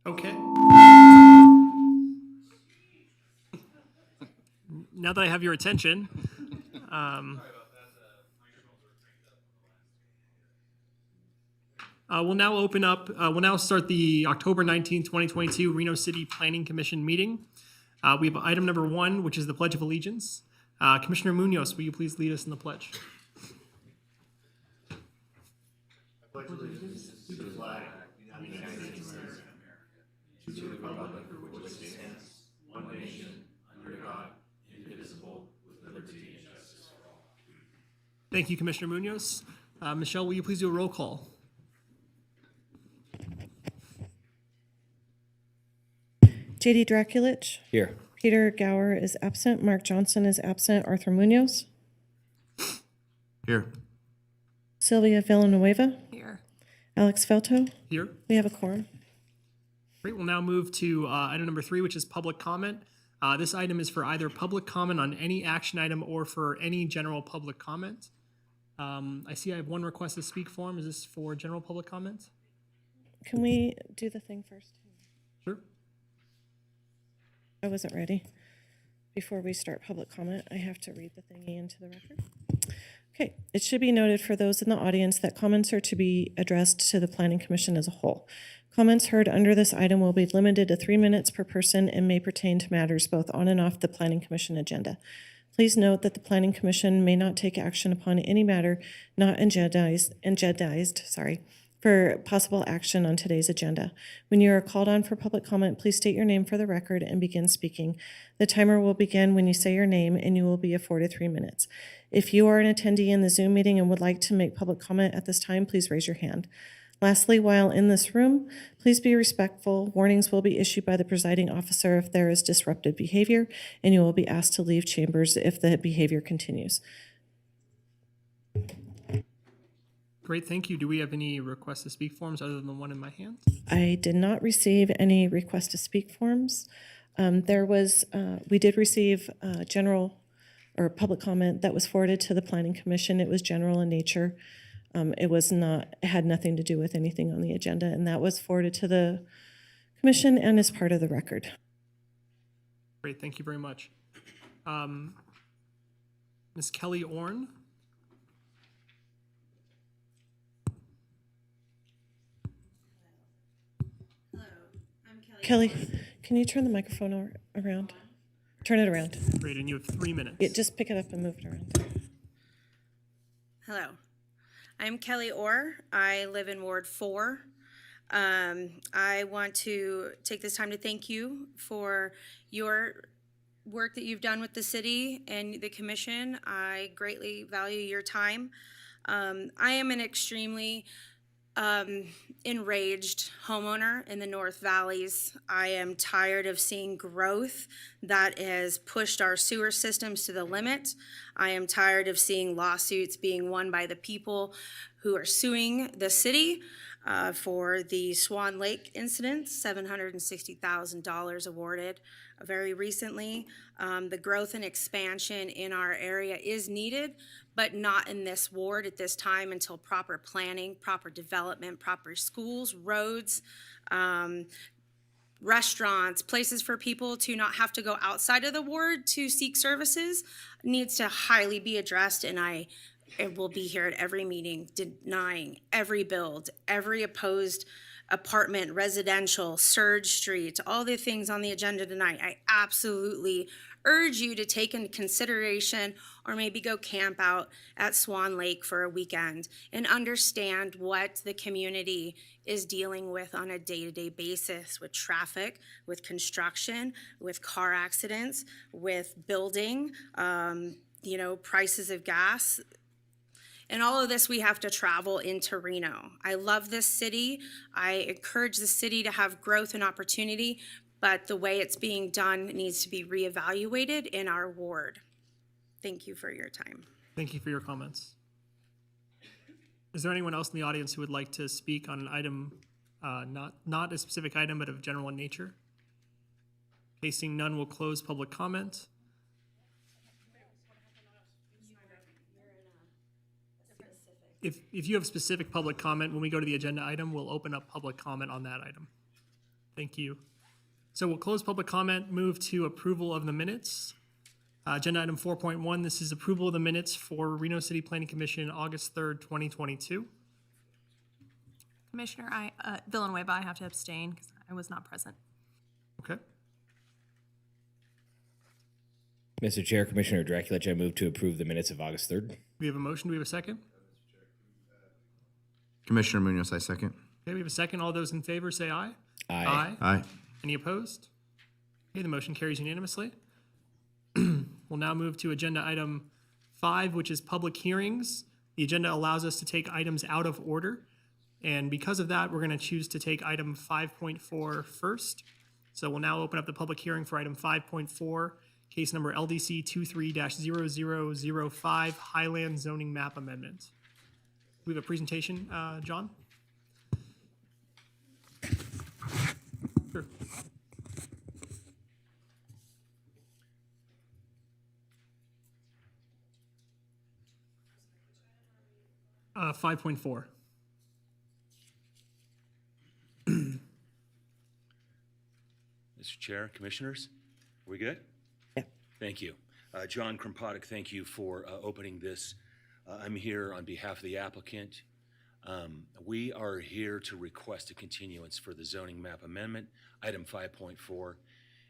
Okay. Now that I have your attention, we'll now open up, we'll now start the October 19th, 2022 Reno City Planning Commission meeting. We have item number 1, which is the Pledge of Allegiance. Commissioner Munoz, will you please lead us in the pledge? I pledge allegiance to the flag of the United States of America, to the republic for which it stands, one nation, under God, indivisible, with liberty and justice for all. Thank you, Commissioner Munoz. Michelle, will you please do a roll call? J.D. Draculich. Here. Peter Gower is absent. Mark Johnson is absent. Arthur Munoz. Here. Sylvia Villanueva. Here. Alex Felto. Here. We have a quorum. Great, we'll now move to item number 3, which is public comment. This item is for either public comment on any action item or for any general public comment. I see I have one request to speak form. Is this for general public comment? Can we do the thing first? Sure. I wasn't ready. Before we start public comment, I have to read the thingy into the record. Okay, it should be noted for those in the audience that comments are to be addressed to the Planning Commission as a whole. Comments heard under this item will be limited to 3 minutes per person and may pertain to matters both on and off the Planning Commission agenda. Please note that the Planning Commission may not take action upon any matter not agendized, for possible action on today's agenda. When you are called on for public comment, please state your name for the record and begin speaking. The timer will begin when you say your name, and you will be afforded 3 minutes. If you are an attendee in the Zoom meeting and would like to make public comment at this time, please raise your hand. Lastly, while in this room, please be respectful. Warnings will be issued by the presiding officer if there is disruptive behavior, and you will be asked to leave chambers if the behavior continues. Great, thank you. Do we have any requests to speak forms other than the one in my hand? I did not receive any request to speak forms. We did receive general or public comment that was forwarded to the Planning Commission. It was general in nature. It had nothing to do with anything on the agenda, and that was forwarded to the commission and is part of the record. Great, thank you very much. Ms. Kelly Orn? Kelly, can you turn the microphone around? Turn it around. Great, and you have 3 minutes. Yeah, just pick it up and move it around. Hello. I'm Kelly Orr. I live in Ward 4. I want to take this time to thank you for your work that you've done with the city and the commission. I greatly value your time. I am an extremely enraged homeowner in the North Valleys. I am tired of seeing growth that has pushed our sewer systems to the limit. I am tired of seeing lawsuits being won by the people who are suing the city for the Swan Lake incident, $760,000 awarded very recently. The growth and expansion in our area is needed, but not in this ward at this time until proper planning, proper development, proper schools, roads, restaurants, places for people to not have to go outside of the ward to seek services needs to highly be addressed, and I will be here at every meeting denying every build, every opposed apartment, residential, Surge Street, all the things on the agenda tonight. I absolutely urge you to take into consideration or maybe go camp out at Swan Lake for a weekend and understand what the community is dealing with on a day-to-day basis with traffic, with construction, with car accidents, with building, prices of gas. And all of this, we have to travel into Reno. I love this city. I encourage the city to have growth and opportunity, but the way it's being done needs to be reevaluated in our ward. Thank you for your time. Thank you for your comments. Is there anyone else in the audience who would like to speak on an item, not a specific item, but of general in nature? Okay, seeing none, we'll close public comment. If you have specific public comment, when we go to the agenda item, we'll open up public comment on that item. Thank you. So we'll close public comment, move to approval of the minutes. Agenda item 4.1, this is approval of the minutes for Reno City Planning Commission, August 3rd, 2022. Commissioner, Villanueva, I have to abstain because I was not present. Okay. Mr. Chair, Commissioner Draculich, I move to approve the minutes of August 3rd. We have a motion. Do we have a second? Commissioner Munoz, I second. Okay, we have a second. All those in favor say aye. Aye. Aye. Any opposed? Okay, the motion carries unanimously. We'll now move to agenda item 5, which is public hearings. The agenda allows us to take items out of order, and because of that, we're going to choose to take item 5.4 first. So we'll now open up the public hearing for item 5.4, case number LDC 23-0005, Highland Zoning Map Amendment. We have a presentation, John? Sure. 5.4. Mr. Chair, Commissioners, are we good? Yeah. Thank you. John Krompottek, thank you for opening this. I'm here on behalf of the applicant. We are here to request a continuance for the zoning map amendment, item 5.4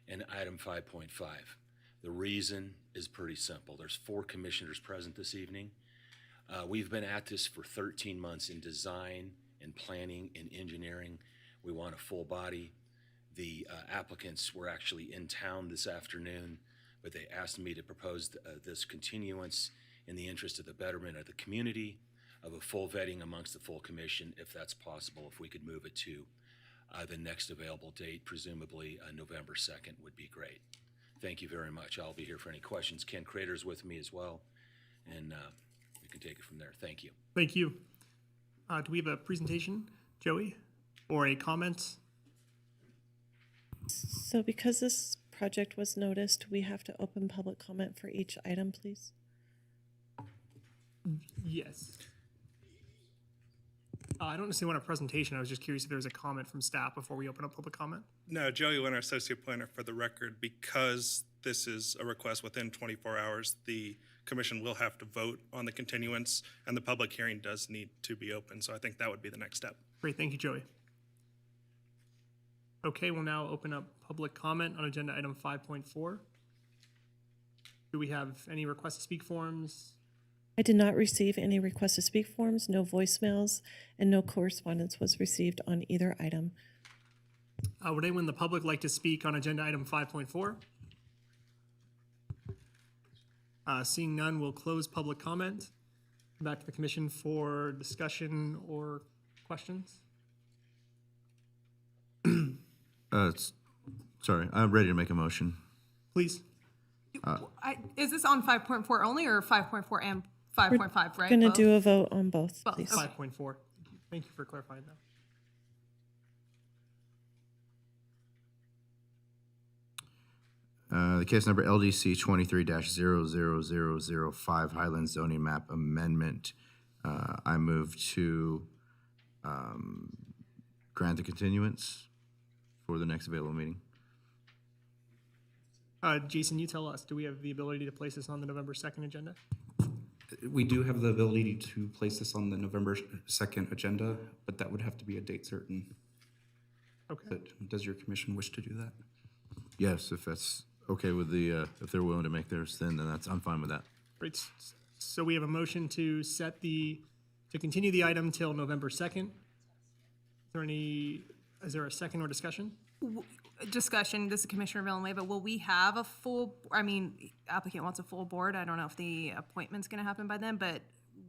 and item 5.5. The reason is pretty simple. There's 4 commissioners present this evening. We've been at this for 13 months in design and planning and engineering. We want a full body. The applicants were actually in town this afternoon, but they asked me to propose this continuance in the interest of the betterment of the community, of a full vetting amongst the full commission, if that's possible. If we could move it to the next available date, presumably November 2nd would be great. Thank you very much. I'll be here for any questions. Ken Crater's with me as well, and we can take it from there. Thank you. Thank you. Do we have a presentation, Joey, or a comment? So because this project was noticed, we have to open public comment for each item, please. Yes. I don't necessarily want a presentation. I was just curious if there was a comment from staff before we open up public comment. No, Joey Winter, Associate Planner, for the record, because this is a request within 24 hours, the commission will have to vote on the continuance, and the public hearing does need to be open. So I think that would be the next step. Great, thank you, Joey. Okay, we'll now open up public comment on agenda item 5.4. Do we have any request to speak forms? I did not receive any request to speak forms, no voicemails, and no correspondence was received on either item. Would anyone in the public like to speak on agenda item 5.4? Seeing none, we'll close public comment. Back to the commission for discussion or questions. Sorry, I'm ready to make a motion. Please. Is this on 5.4 only or 5.4 and 5.5, right? Going to Both? do a vote on both, Both, please. okay. 5.4. Thank you for clarifying that. The case number LDC 23-00005, Highland Zoning Map Amendment. I move to grant the continuance for the next available meeting. Jason, you tell us, do we have the ability to place this on the November 2nd agenda? We do have the ability to place this on the November 2nd agenda, but that would have to be a date certain. Okay. But does your commission wish to do that? Yes, if that's okay with the, if they're willing to make theirs, then I'm fine with that. Great. So we have a motion to to continue the item till November 2nd. Is there a second or discussion? Discussion, this is Commissioner Villanueva. Will we have a full, applicant wants a full board. I don't know if the appointment's going to happen by then, but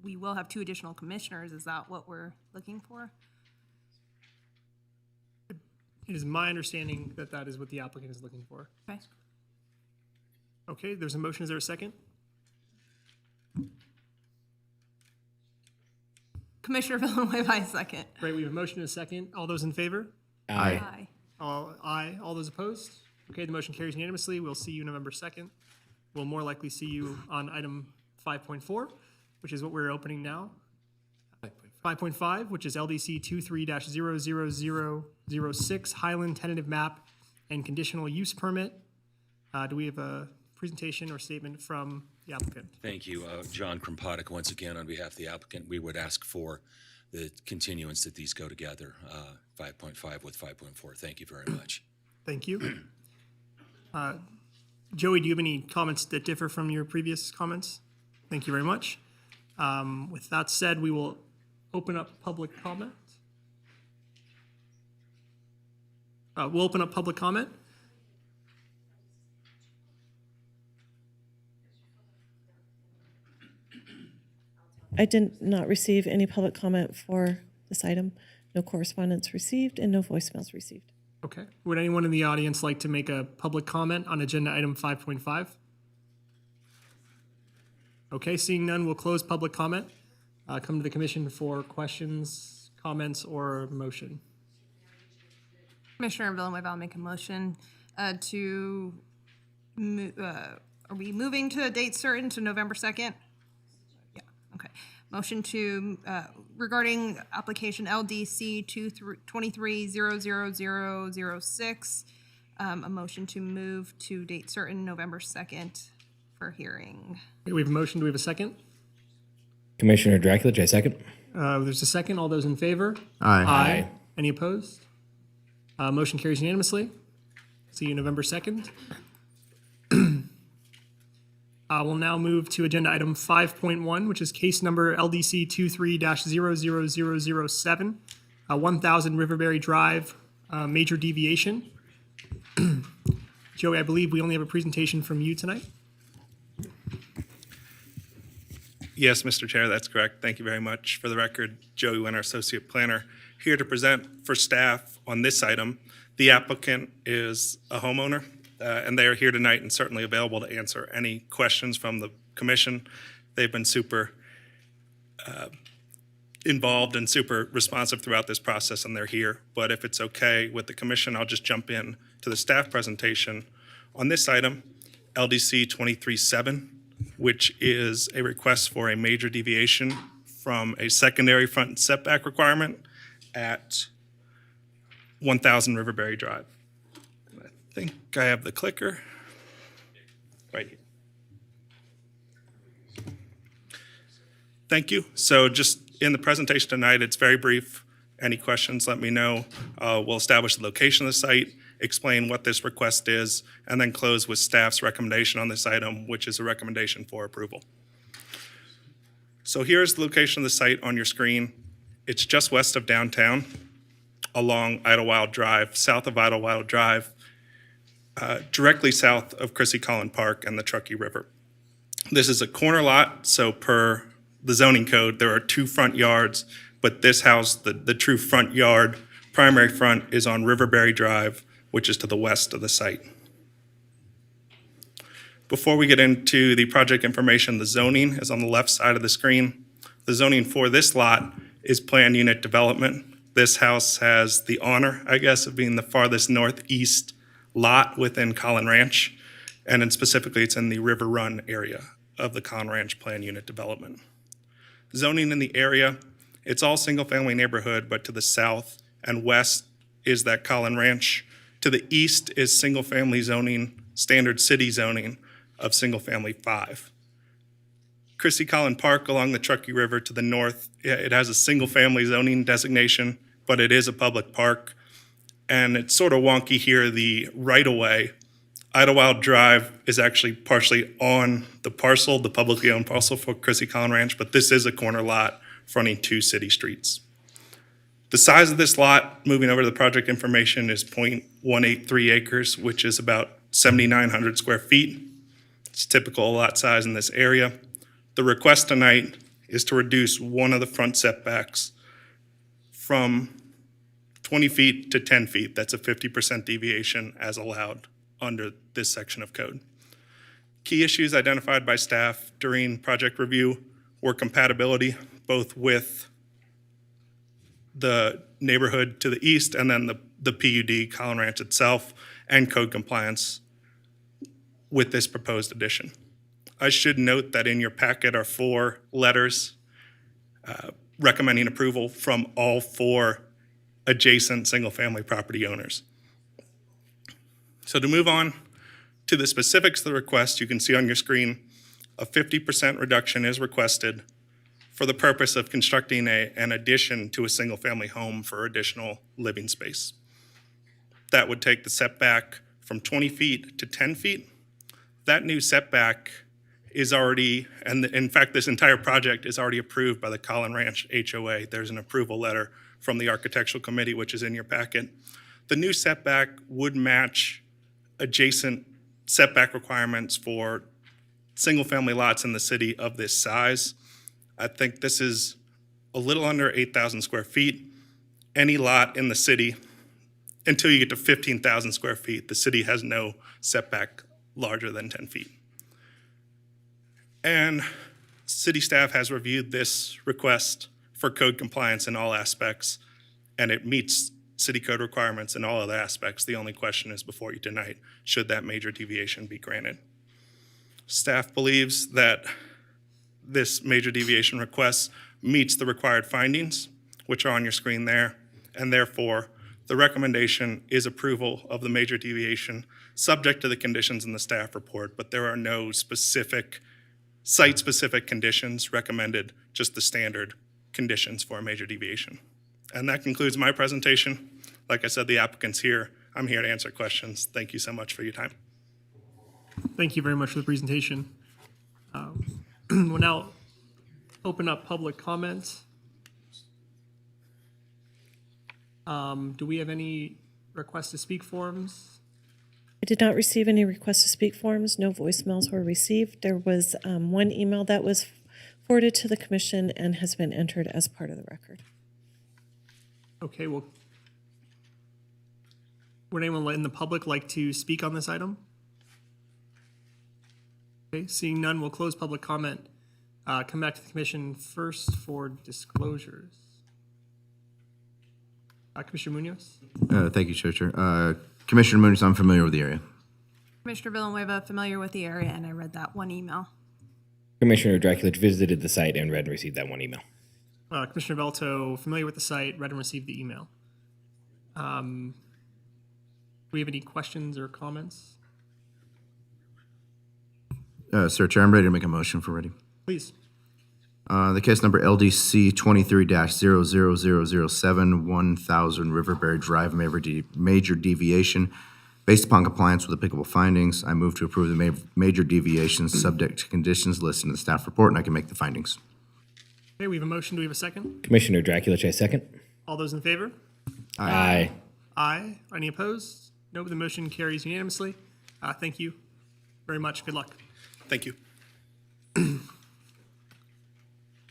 we will have 2 additional commissioners. Is that what we're looking for? It is my understanding that that is what the applicant is looking for. Okay. Okay, there's a motion. Is there a second? Commissioner Villanueva, I second. Great, we have a motion and a second. All those in favor? Aye. Aye. Aye. All those opposed? Okay, the motion carries unanimously. We'll see you November 2nd. We'll more likely see you on item 5.4, which is what we're opening now. 5.5. 5.5, which is LDC 23-00006 Highland Tentative Map and Conditional Use Permit. Do we have a presentation or statement from the applicant? Thank you. John Krompatik, once again, on behalf of the applicant, we would ask for the continuance that these go together, 5.5 with 5.4. Thank you very much. Thank you. Joey, do you have any comments that differ from your previous comments? Thank you very much. With that said, we will open up public comment. We'll open up public comment. I did not receive any public comment for this item. No correspondence received and no voicemails received. Okay. Would anyone in the audience like to make a public comment on agenda item 5.5? Okay, seeing none, we'll close public comment. Come to the commission for questions, comments, or motion. Commissioner Villanueva, I'll make a motion to, are we moving to a date certain to November 2nd? Yeah, okay. Motion to, regarding application LDC 23-00006, a motion to move to date certain November 2nd for hearing. Okay, we have a motion. Do we have a second? Commissioner Dracula, I second. There's a second. All those in favor? Aye. Any opposed? Motion carries unanimously. See you November 2nd. We'll now move to agenda item 5.1, which is case number LDC 23-00007, 1000 Riverberry Drive, major deviation. Joey, I believe we only have a presentation from you tonight. Yes, Mr. Chair, that's correct. Thank you very much. For the record, Joey Winter, Associate Planner, here to present for staff on this item. The applicant is a homeowner, and they are here tonight and certainly available to answer any questions from the commission. They've been super involved and super responsive throughout this process, and they're here. But if it's okay with the commission, I'll just jump in to the staff presentation on this item, LDC 23-7, which is a request for a major deviation from a secondary front setback requirement at 1000 Riverberry Drive. I think I have the clicker right here. Thank you. So just in the presentation tonight, it's very brief. Any questions, let me know. We'll establish the location of the site, explain what this request is, and then close with staff's recommendation on this item, which is a recommendation for approval. So here's the location of the site on your screen. It's just west of downtown, along Idlewild Drive, south of Idlewild Drive, directly south of Chrissy Collin Park and the Truckee River. This is a corner lot, so per the zoning code, there are 2 front yards, but this house, the true front yard, primary front, is on Riverberry Drive, which is to the west of the site. Before we get into the project information, the zoning is on the left side of the screen. The zoning for this lot is planned unit development. This house has the honor, I guess, of being the farthest northeast lot within Collin Ranch, and then specifically it's in the River Run area of the Collin Ranch plan unit development. Zoning in the area, it's all single-family neighborhood, but to the south and west is that Collin Ranch. To the east is single-family zoning, standard city zoning of single-family 5. Chrissy Collin Park along the Truckee River to the north, it has a single-family zoning designation, but it is a public park. And it's sort of wonky here, the right-of-way. Idlewild Drive is actually partially on the parcel, the publicly owned parcel for Chrissy Collin Ranch, but this is a corner lot fronting 2 city streets. The size of this lot, moving over to the project information, is 0.183 acres, which is about 7,900 square feet. It's typical lot size in this area. The request tonight is to reduce one of the front setbacks from 20 feet to 10 feet. That's a 50% deviation as allowed under this section of code. Key issues identified by staff during project review were compatibility, both with the neighborhood to the east and then the PUD, Collin Ranch itself, and code compliance with this proposed addition. I should note that in your packet are 4 letters recommending approval from all 4 adjacent single-family property owners. So to move on to the specifics of the request, you can see on your screen a 50% reduction is requested for the purpose of constructing an addition to a single-family home for additional living space. That would take the setback from 20 feet to 10 feet. That new setback is already, and in fact, this entire project is already approved by the Collin Ranch HOA. There's an approval letter from the Architectural Committee, which is in your packet. The new setback would match adjacent setback requirements for single-family lots in the city of this size. I think this is a little under 8,000 square feet. Any lot in the city, until you get to 15,000 square feet, the city has no setback larger than 10 feet. And city staff has reviewed this request for code compliance in all aspects, and it meets city code requirements in all other aspects. The only question is before you tonight, should that major deviation be granted? Staff believes that this major deviation request meets the required findings, which are on your screen there, and therefore the recommendation is approval of the major deviation subject to the conditions in the staff report, but there are no specific site-specific conditions recommended, just the standard conditions for a major deviation. And that concludes my presentation. Like I said, the applicant's here. I'm here to answer questions. Thank you so much for your time. Thank you very much for the presentation. We'll now open up public comments. Do we have any request to speak forms? I did not receive any request to speak forms. No voicemails were received. There was one email that was forwarded to the commission and has been entered as part of the record. Okay, well, would anyone in the public like to speak on this item? Okay, seeing none, we'll close public comment. Come back to the commission first for disclosures. Commissioner Munoz? Thank you, Chair. Commissioner Munoz, I'm familiar with the area. Commissioner Villanueva, familiar with the area, and I read that one email. Commissioner Draculich visited the site and read and received that one email. Commissioner Velto, familiar with the site, read and received the email. Do we have any questions or comments? Sir Chair, I'm ready to make a motion for ready. Please. The case number LDC 23-00007, 1000 Riverberry Drive, major deviation. Based upon compliance with applicable findings, I move to approve the major deviations subject to conditions listed in the staff report, and I can make the findings. Okay, we have a motion. Do we have a second? Commissioner Draculich, I second. All those in favor? Aye. Aye. Any opposed? No, the motion carries unanimously. Thank you very much. Good luck. Thank you.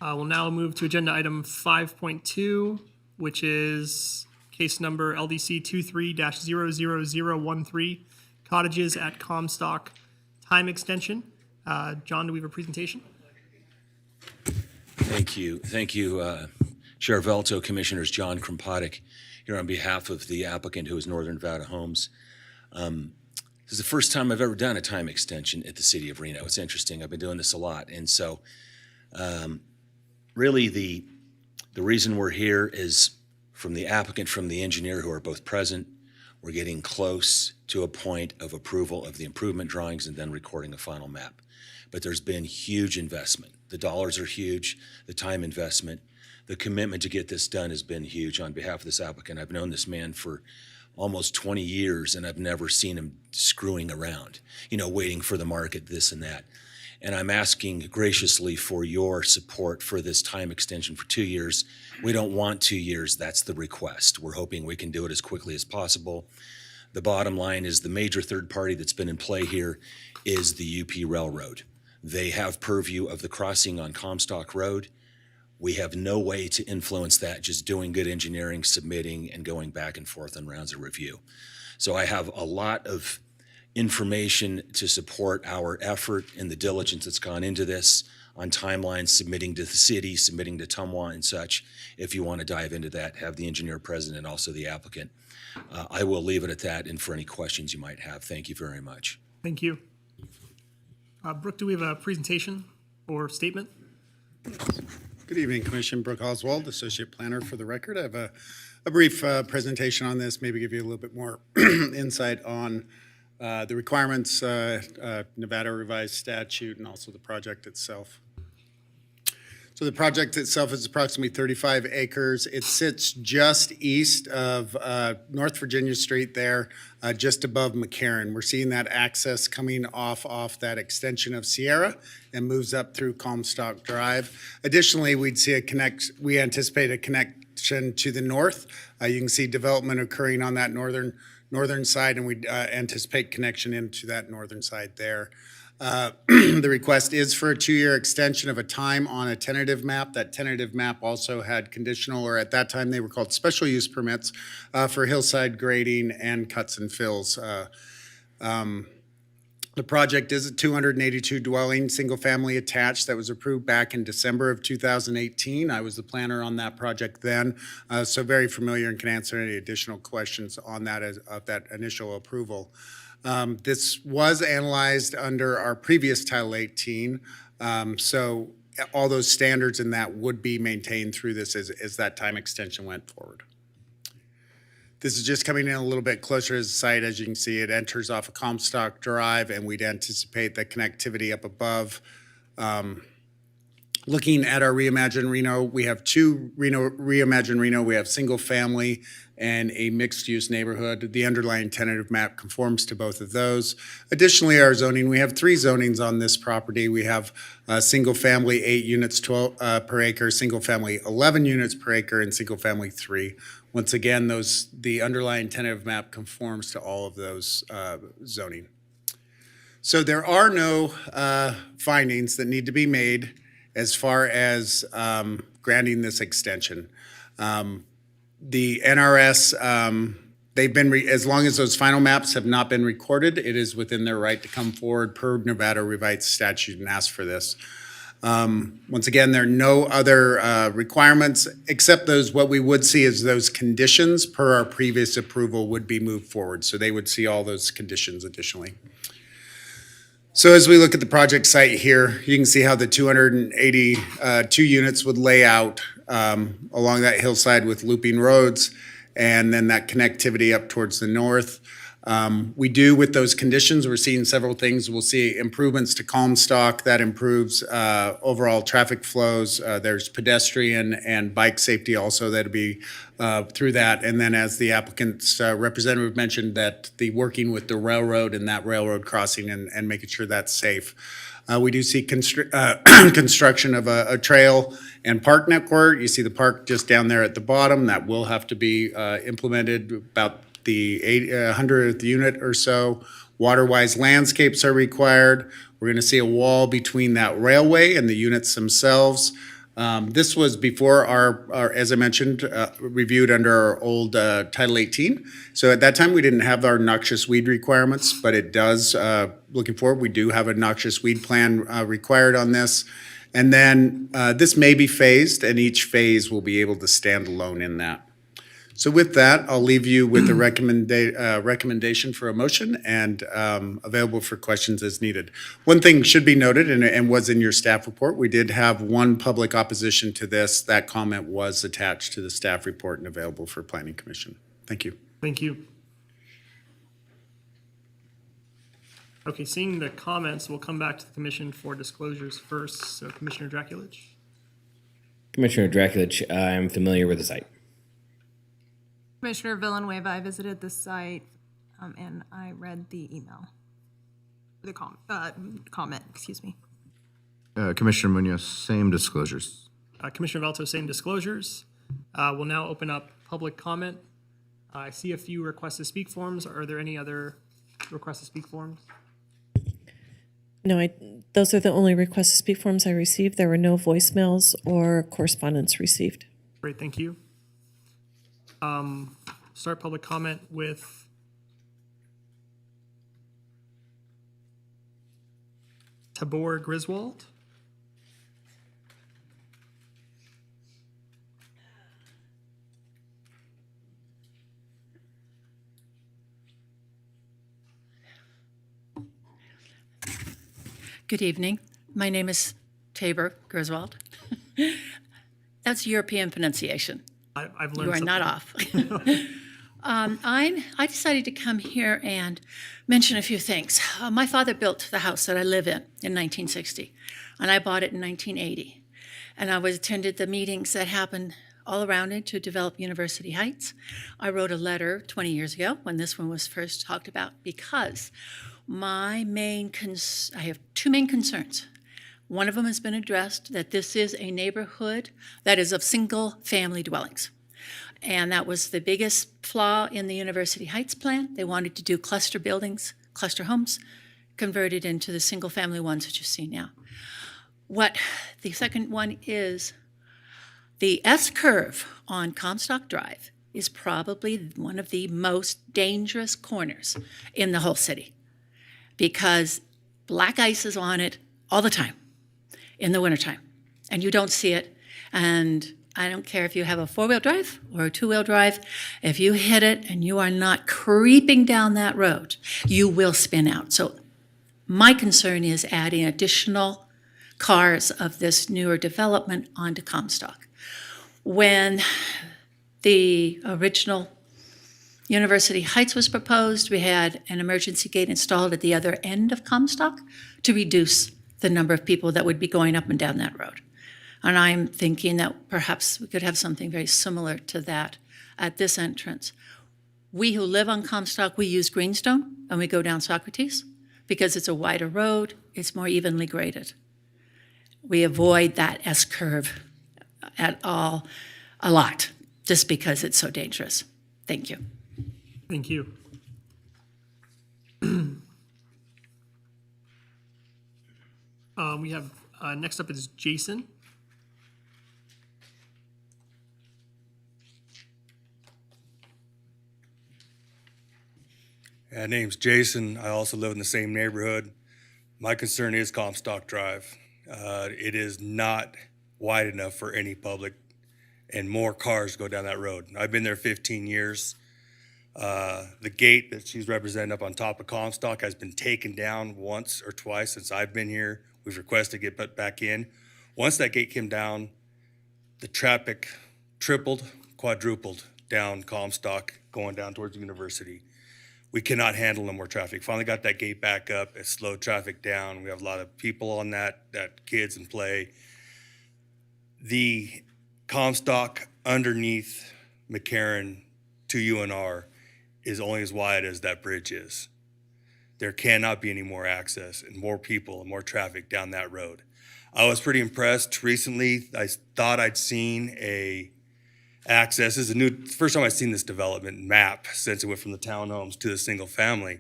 We'll now move to agenda item 5.2, which is case number LDC 23-00013, cottages at Comstock time extension. John, do we have a presentation? Thank you. Thank you, Chair Velto, Commissioners John Krompottek, here on behalf of the applicant, who is Northern Nevada Homes. This is the first time I've ever done a time extension at the city of Reno. It's interesting. I've been doing this a lot. And so really the reason we're here is from the applicant, from the engineer, who are both present. We're getting close to a point of approval of the improvement drawings and then recording a final map. But there's been huge investment. The dollars are huge, the time investment. The commitment to get this done has been huge on behalf of this applicant. I've known this man for almost 20 years, and I've never seen him screwing around, waiting for the market, this and that. And I'm asking graciously for your support for this time extension for 2 years. We don't want 2 years, that's the request. We're hoping we can do it as quickly as possible. The bottom line is the major third party that's been in play here is the UP Railroad. They have purview of the crossing on Comstock Road. We have no way to influence that, just doing good engineering, submitting, and going back and forth on rounds of review. So I have a lot of information to support our effort and the diligence that's gone into this on timelines, submitting to the city, submitting to TUMWA and such. If you want to dive into that, have the engineer present and also the applicant. I will leave it at that, and for any questions you might have. Thank you very much. Thank you. Brooke, do we have a presentation or statement? Good evening, Commission. Brooke Oswald, Associate Planner for the record. I have a brief presentation on this, maybe give you a little bit more insight on the requirements, Nevada revised statute, and also the project itself. So the project itself is approximately 35 acres. It sits just east of North Virginia Street there, just above McCarran. We're seeing that access coming off that extension of Sierra and moves up through Comstock Drive. Additionally, we anticipate a connection to the north. You can see development occurring on that northern side, and we anticipate connection into that northern side there. The request is for a 2-year extension of a time on a tentative map. That tentative map also had conditional, or at that time they were called special use permits for hillside grading and cuts and fills. The project is a 282 dwelling, single family attached, that was approved back in December of 2018. I was the planner on that project then, so very familiar and can answer any additional questions on that of that initial approval. This was analyzed under our previous Title 18, so all those standards in that would be maintained through this as that time extension went forward. This is just coming in a little bit closer to the site. As you can see, it enters off of Comstock Drive, and we'd anticipate the connectivity up above. Looking at our Reimagine Reno, we have two Reimagine Reno. We have single family and a mixed use neighborhood. The underlying tentative map conforms to both of those. Additionally, our zoning, we have 3 zonings on this property. We have single family 8 units per acre, single family 11 units per acre, and single family 3. Once again, the underlying tentative map conforms to all of those zoning. So there are no findings that need to be made as far as granting this extension. The NRS, they've been, as long as those final maps have not been recorded, it is within their right to come forward per Nevada revised statute and ask for this. Once again, there are no other requirements except those, what we would see is those conditions per our previous approval would be moved forward. So they would see all those conditions additionally. So as we look at the project site here, you can see how the 282 units would lay out along that hillside with looping roads, and then that connectivity up towards the north. We do, with those conditions, we're seeing several things. We'll see improvements to Comstock that improves overall traffic flows. There's pedestrian and bike safety also that'll be through that. And then as the applicant's representative mentioned, that the working with the railroad and that railroad crossing and making sure that's safe. We do see construction of a trail and park network. You see the park just down there at the bottom. That will have to be implemented about the 100th unit or so. Water-wise landscapes are required. We're going to see a wall between that railway and the units themselves. This was before our as I mentioned, reviewed under our old Title 18. So at that time, we didn't have our noxious weed requirements, but it does, looking forward, we do have a noxious weed plan required on this. And then this may be phased, and each phase will be able to stand alone in that. So with that, I'll leave you with a recommendation for a motion and available for questions as needed. One thing should be noted, and was in your staff report, we did have one public opposition to this. That comment was attached to the staff report and available for Planning Commission. Thank you. Thank you. Okay, seeing the comments, we'll come back to the commission for disclosures first. So Commissioner Draculich. Commissioner Draculich, I'm familiar with the site. Commissioner Villanueva, I visited the site and I read the email. The comment, excuse me. Commissioner Munoz, same disclosures. Commissioner Velto, same disclosures. We'll now open up public comment. I see a few requests to speak forms. Are there any other requests to speak forms? No, those are the only request to speak forms I received. There were no voicemails or correspondence received. Great, thank you. Start public comment with Tabor Griswold. Good evening. My name is Tabor Griswold. That's European pronunciation. I've learned You are something. not off. I decided to come here and mention a few things. My father built the house that I live in 1960, and I bought it in 1980. And I attended the meetings that happened all around it to develop University Heights. I wrote a letter 20 years ago when this one was first talked about because I have two main concerns. One of them has been addressed, that this is a neighborhood that is of single-family dwellings. And that was the biggest flaw in the University Heights plan. They wanted to do cluster buildings, cluster homes, converted into the single-family ones that you see now. What the second one is, the S-curve on Comstock Drive is probably one of the most dangerous corners in the whole city because black ice is on it all the time in the wintertime, and you don't see it. And I don't care if you have a four-wheel drive or a two-wheel drive, if you hit it and you are not creeping down that road, you will spin out. So my concern is adding additional cars of this newer development onto Comstock. When the original University Heights was proposed, we had an emergency gate installed at the other end of Comstock to reduce the number of people that would be going up and down that road. And I'm thinking that perhaps we could have something very similar to that at this entrance. We who live on Comstock, we use Greenstone and we go down Socrates because it's a wider road, it's more evenly graded. We avoid that S-curve at all, a lot, just because it's so dangerous. Thank you. Thank you. We have, next up is Jason. My name's Jason. I also live in the same neighborhood. My concern is Comstock Drive. It is not wide enough for any public and more cars go down that road. I've been there 15 years. The gate that she's representing up on top of Comstock has been taken down once or twice since I've been here. We've requested to get put back in. Once that gate came down, the traffic tripled, quadrupled down Comstock, going down towards the university. We cannot handle no more traffic. Finally got that gate back up. It slowed traffic down. We have a lot of people on that kids and play. The Comstock underneath McCarran to UNR is only as wide as that bridge is. There cannot be any more access and more people and more traffic down that road. I was pretty impressed recently. I thought I'd seen a access. This is first time I've seen this development map since it went from the townhomes to the single family.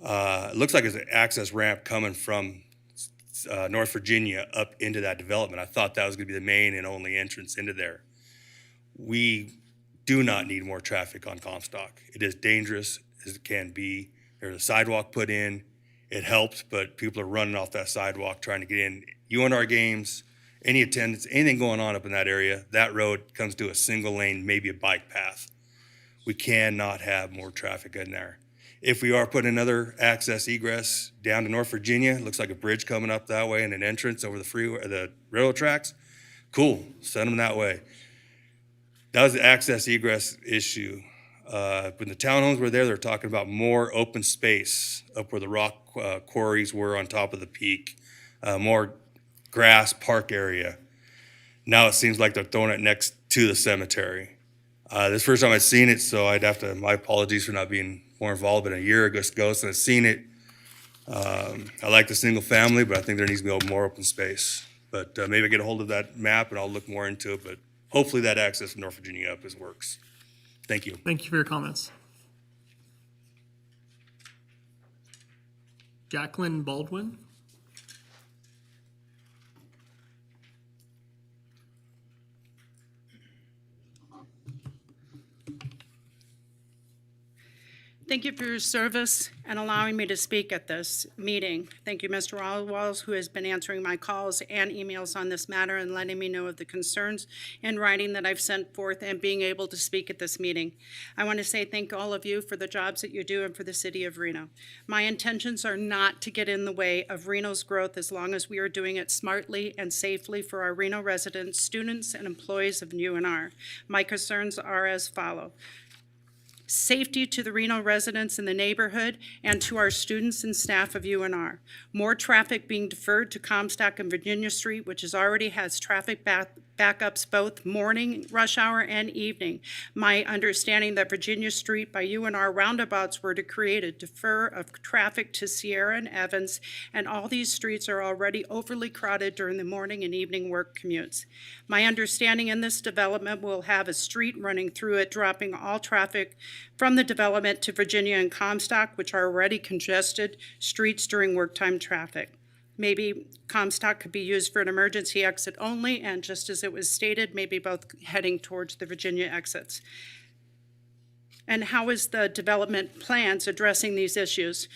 It looks like it's an access ramp coming from North Virginia up into that development. I thought that was gonna be the main and only entrance into there. We do not need more traffic on Comstock. It is dangerous as it can be. There's a sidewalk put in. It helped, but people are running off that sidewalk trying to get in. UNR games, any attendance, anything going on up in that area, that road comes to a single lane, maybe a bike path. We cannot have more traffic in there. If we are putting another access egress down to North Virginia, it looks like a bridge coming up that way and an entrance over the freeway, the railroad tracks. Cool, send them that way. That was the access egress issue. When the townhomes were there, they were talking about more open space up where the rock quarries were on top of the peak, more grass park area. Now it seems like they're throwing it next to the cemetery. This first time I'd seen it, so my apologies for not being more involved, but a year ago since I've seen it. I like the single family, but I think there needs to be more open space. But maybe I get a hold of that map and I'll look more into it, but hopefully that access from North Virginia up works. Thank you. Thank you for your comments. Jacqueline Baldwin. Thank you for your service and allowing me to speak at this meeting. Thank you, Mr. Walls, who has been answering my calls and emails on this matter and letting me know of the concerns in writing that I've sent forth and being able to speak at this meeting. I want to say thank all of you for the jobs that you do and for the city of Reno. My intentions are not to get in the way of Reno's growth as long as we are doing it smartly and safely for our Reno residents, students, and employees of UNR. My concerns are as follows. Safety to the Reno residents in the neighborhood and to our students and staff of UNR. More traffic being deferred to Comstock and Virginia Street, which already has traffic backups both morning rush hour and evening. My understanding that Virginia Street by UNR roundabouts were to create a defer of traffic to Sierra and Evans, and all these streets are already overly crowded during the morning and evening work commutes. My understanding in this development will have a street running through it, dropping all traffic from the development to Virginia and Comstock, which are already congested streets during work time traffic. Maybe Comstock could be used for an emergency exit only, and just as it was stated, maybe both heading towards the Virginia exits. And how is the development plans addressing these issues?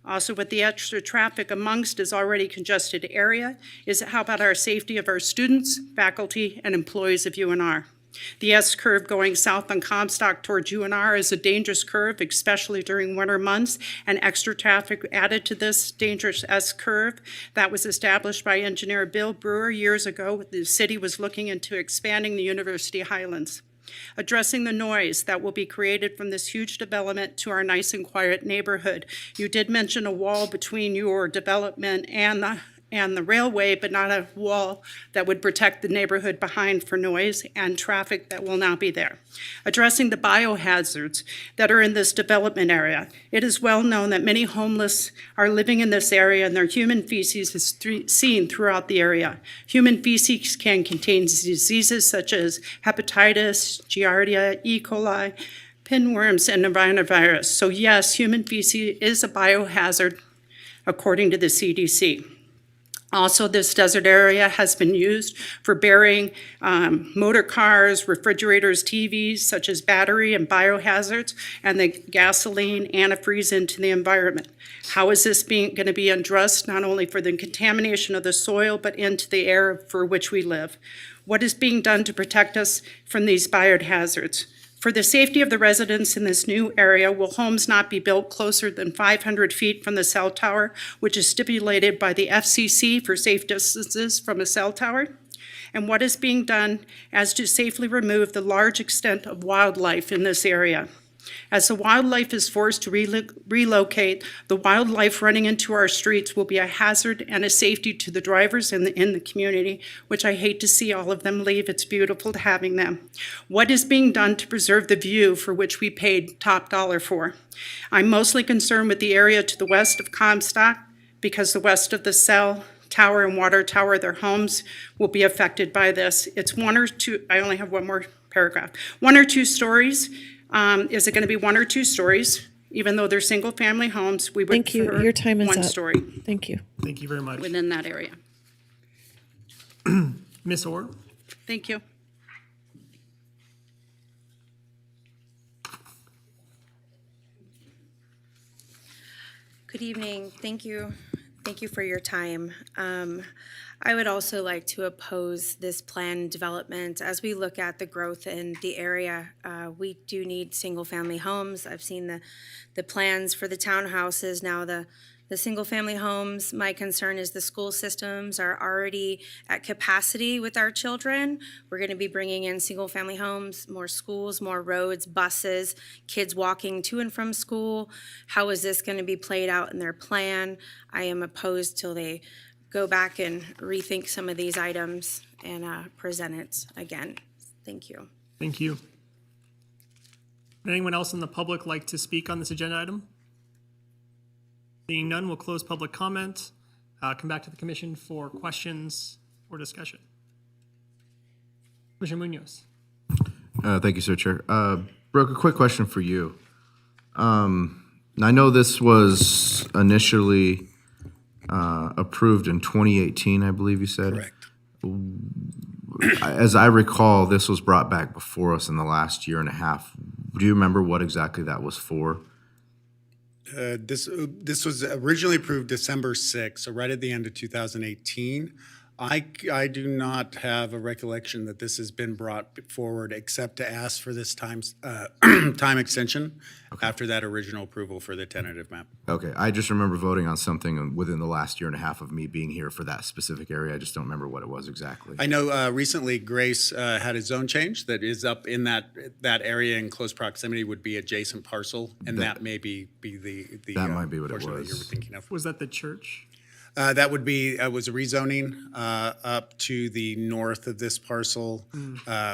Also, with the extra traffic amongst this already congested area, how about our safety of our students, faculty, and employees of UNR? The S-curve going south on Comstock towards UNR is a dangerous curve, especially during winter months, and extra traffic added to this dangerous S-curve that was established by engineer Bill Brewer years ago. The city was looking into expanding the University Highlands. Addressing the noise that will be created from this huge development to our nice and quiet neighborhood. You did mention a wall between your development and the railway, but not a wall that would protect the neighborhood behind for noise and traffic that will now be there. Addressing the biohazards that are in this development area. It is well known that many homeless are living in this area and their human feces is seen throughout the area. Human feces can contain diseases such as hepatitis, Giardia, E. coli, pinworms, and rhinovirus. So yes, human feces is a biohazard according to the CDC. Also, this desert area has been used for burying motor cars, refrigerators, TVs, such as battery and biohazards, and the gasoline, antifreeze into the environment. How is this going to be addressed, not only for the contamination of the soil, but into the air for which we live? What is being done to protect us from these biohazards? For the safety of the residents in this new area, will homes not be built closer than 500 feet from the cell tower, which is stipulated by the FCC for safe distances from a cell tower? And what is being done as to safely remove the large extent of wildlife in this area? As the wildlife is forced to relocate, the wildlife running into our streets will be a hazard and a safety to the drivers in the community, which I hate to see all of them leave. It's beautiful having them. What is being done to preserve the view for which we paid top dollar for? I'm mostly concerned with the area to the west of Comstock because the west of the cell tower and water tower, their homes will be affected by this. It's one or two, I only have one more paragraph. 1 or 2 stories. Is it going to be 1 or 2 stories? Even though they're single-family homes, we would Thank you. Your time is one up. story Thank you. Thank you very much. within that area. Ms. Orr? Thank you. Good evening. Thank you. Thank you for your time. I would also like to oppose this plan development. As we look at the growth in the area, we do need single-family homes. I've seen the plans for the townhouses, now the single-family homes. My concern is the school systems are already at capacity with our children. We're going to be bringing in single-family homes, more schools, more roads, buses, kids walking to and from school. How is this going to be played out in their plan? I am opposed till they go back and rethink some of these items and present it again. Thank you. Thank you. Would anyone else in the public like to speak on this agenda item? Seeing none, we'll close public comment. Come back to the commission for questions or discussion. Commissioner Munoz. Thank you, Sir Chair. Brooke, a quick question for you. I know this was initially approved in 2018, I believe you said. Correct. As I recall, this was brought back before us in the last year and a half. Do you remember what exactly that was for? This was originally approved December 6th, so right at the end of 2018. I do not have a recollection that this has been brought forward except to ask for this time extension after that original approval for the tentative map. Okay, I just remember voting on something within the last year and a half of me being here for that specific area. I just don't remember what it was exactly. I know recently Grace had a zone change that is up in that area in close proximity would be adjacent parcel, and that may be the That might be what it portion that you were was. thinking of. Was that the church? That would be, was a rezoning up to the north of this parcel,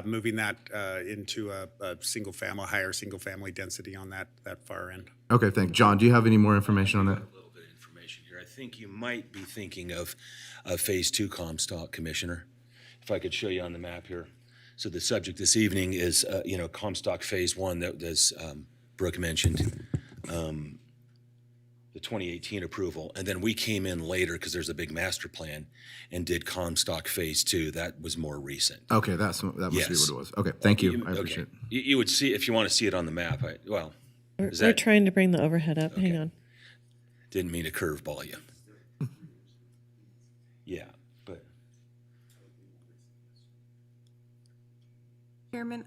moving that into a higher single-family density on that far end. Okay, thank you. John, do you have any more information on that? A little bit of information here. I think you might be thinking of Phase 2 Comstock, Commissioner. If I could show you on the map here. So the subject this evening is, Comstock Phase 1 that as Brooke mentioned. The 2018 approval, and then we came in later because there's a big master plan and did Comstock Phase 2. That was more recent. Okay, that must be Yes. what it was. Okay, thank you. I Okay. appreciate it. You would see, if you want to see it on the map, We're Is that- trying to bring the overhead up. Hang on. didn't mean to curveball you. Yeah, but Chairman,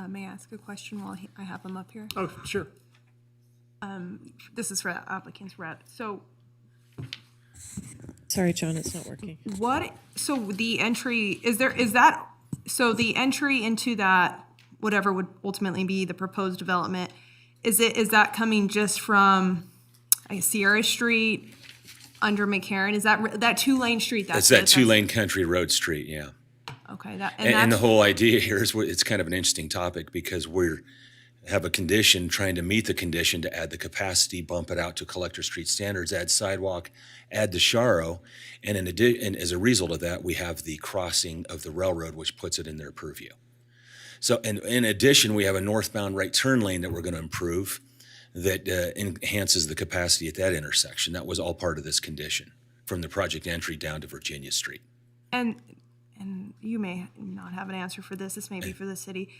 may I ask a question while I have him up here? Oh, sure. This is for the applicant's rep. So Sorry, John, it's not working. so the entry, so the entry into that, whatever would ultimately be the proposed development, is that coming just from Sierra Street under McCarran? Is that 2-lane street? it's that 2-lane Country Road Street, yeah. Okay, And the whole idea here is, it's kind of an interesting topic because have a condition, trying to meet the condition to add the capacity, bump it out to Collector Street standards, add sidewalk, add the Sharo, and and as a result of that, we have the crossing of the railroad, which puts it in their purview. So, and in addition, we have a northbound right turn lane that we're going to improve that enhances the capacity at that intersection. That was all part of this condition from the project entry down to Virginia Street. And you may not have an answer for this. This may be for the city.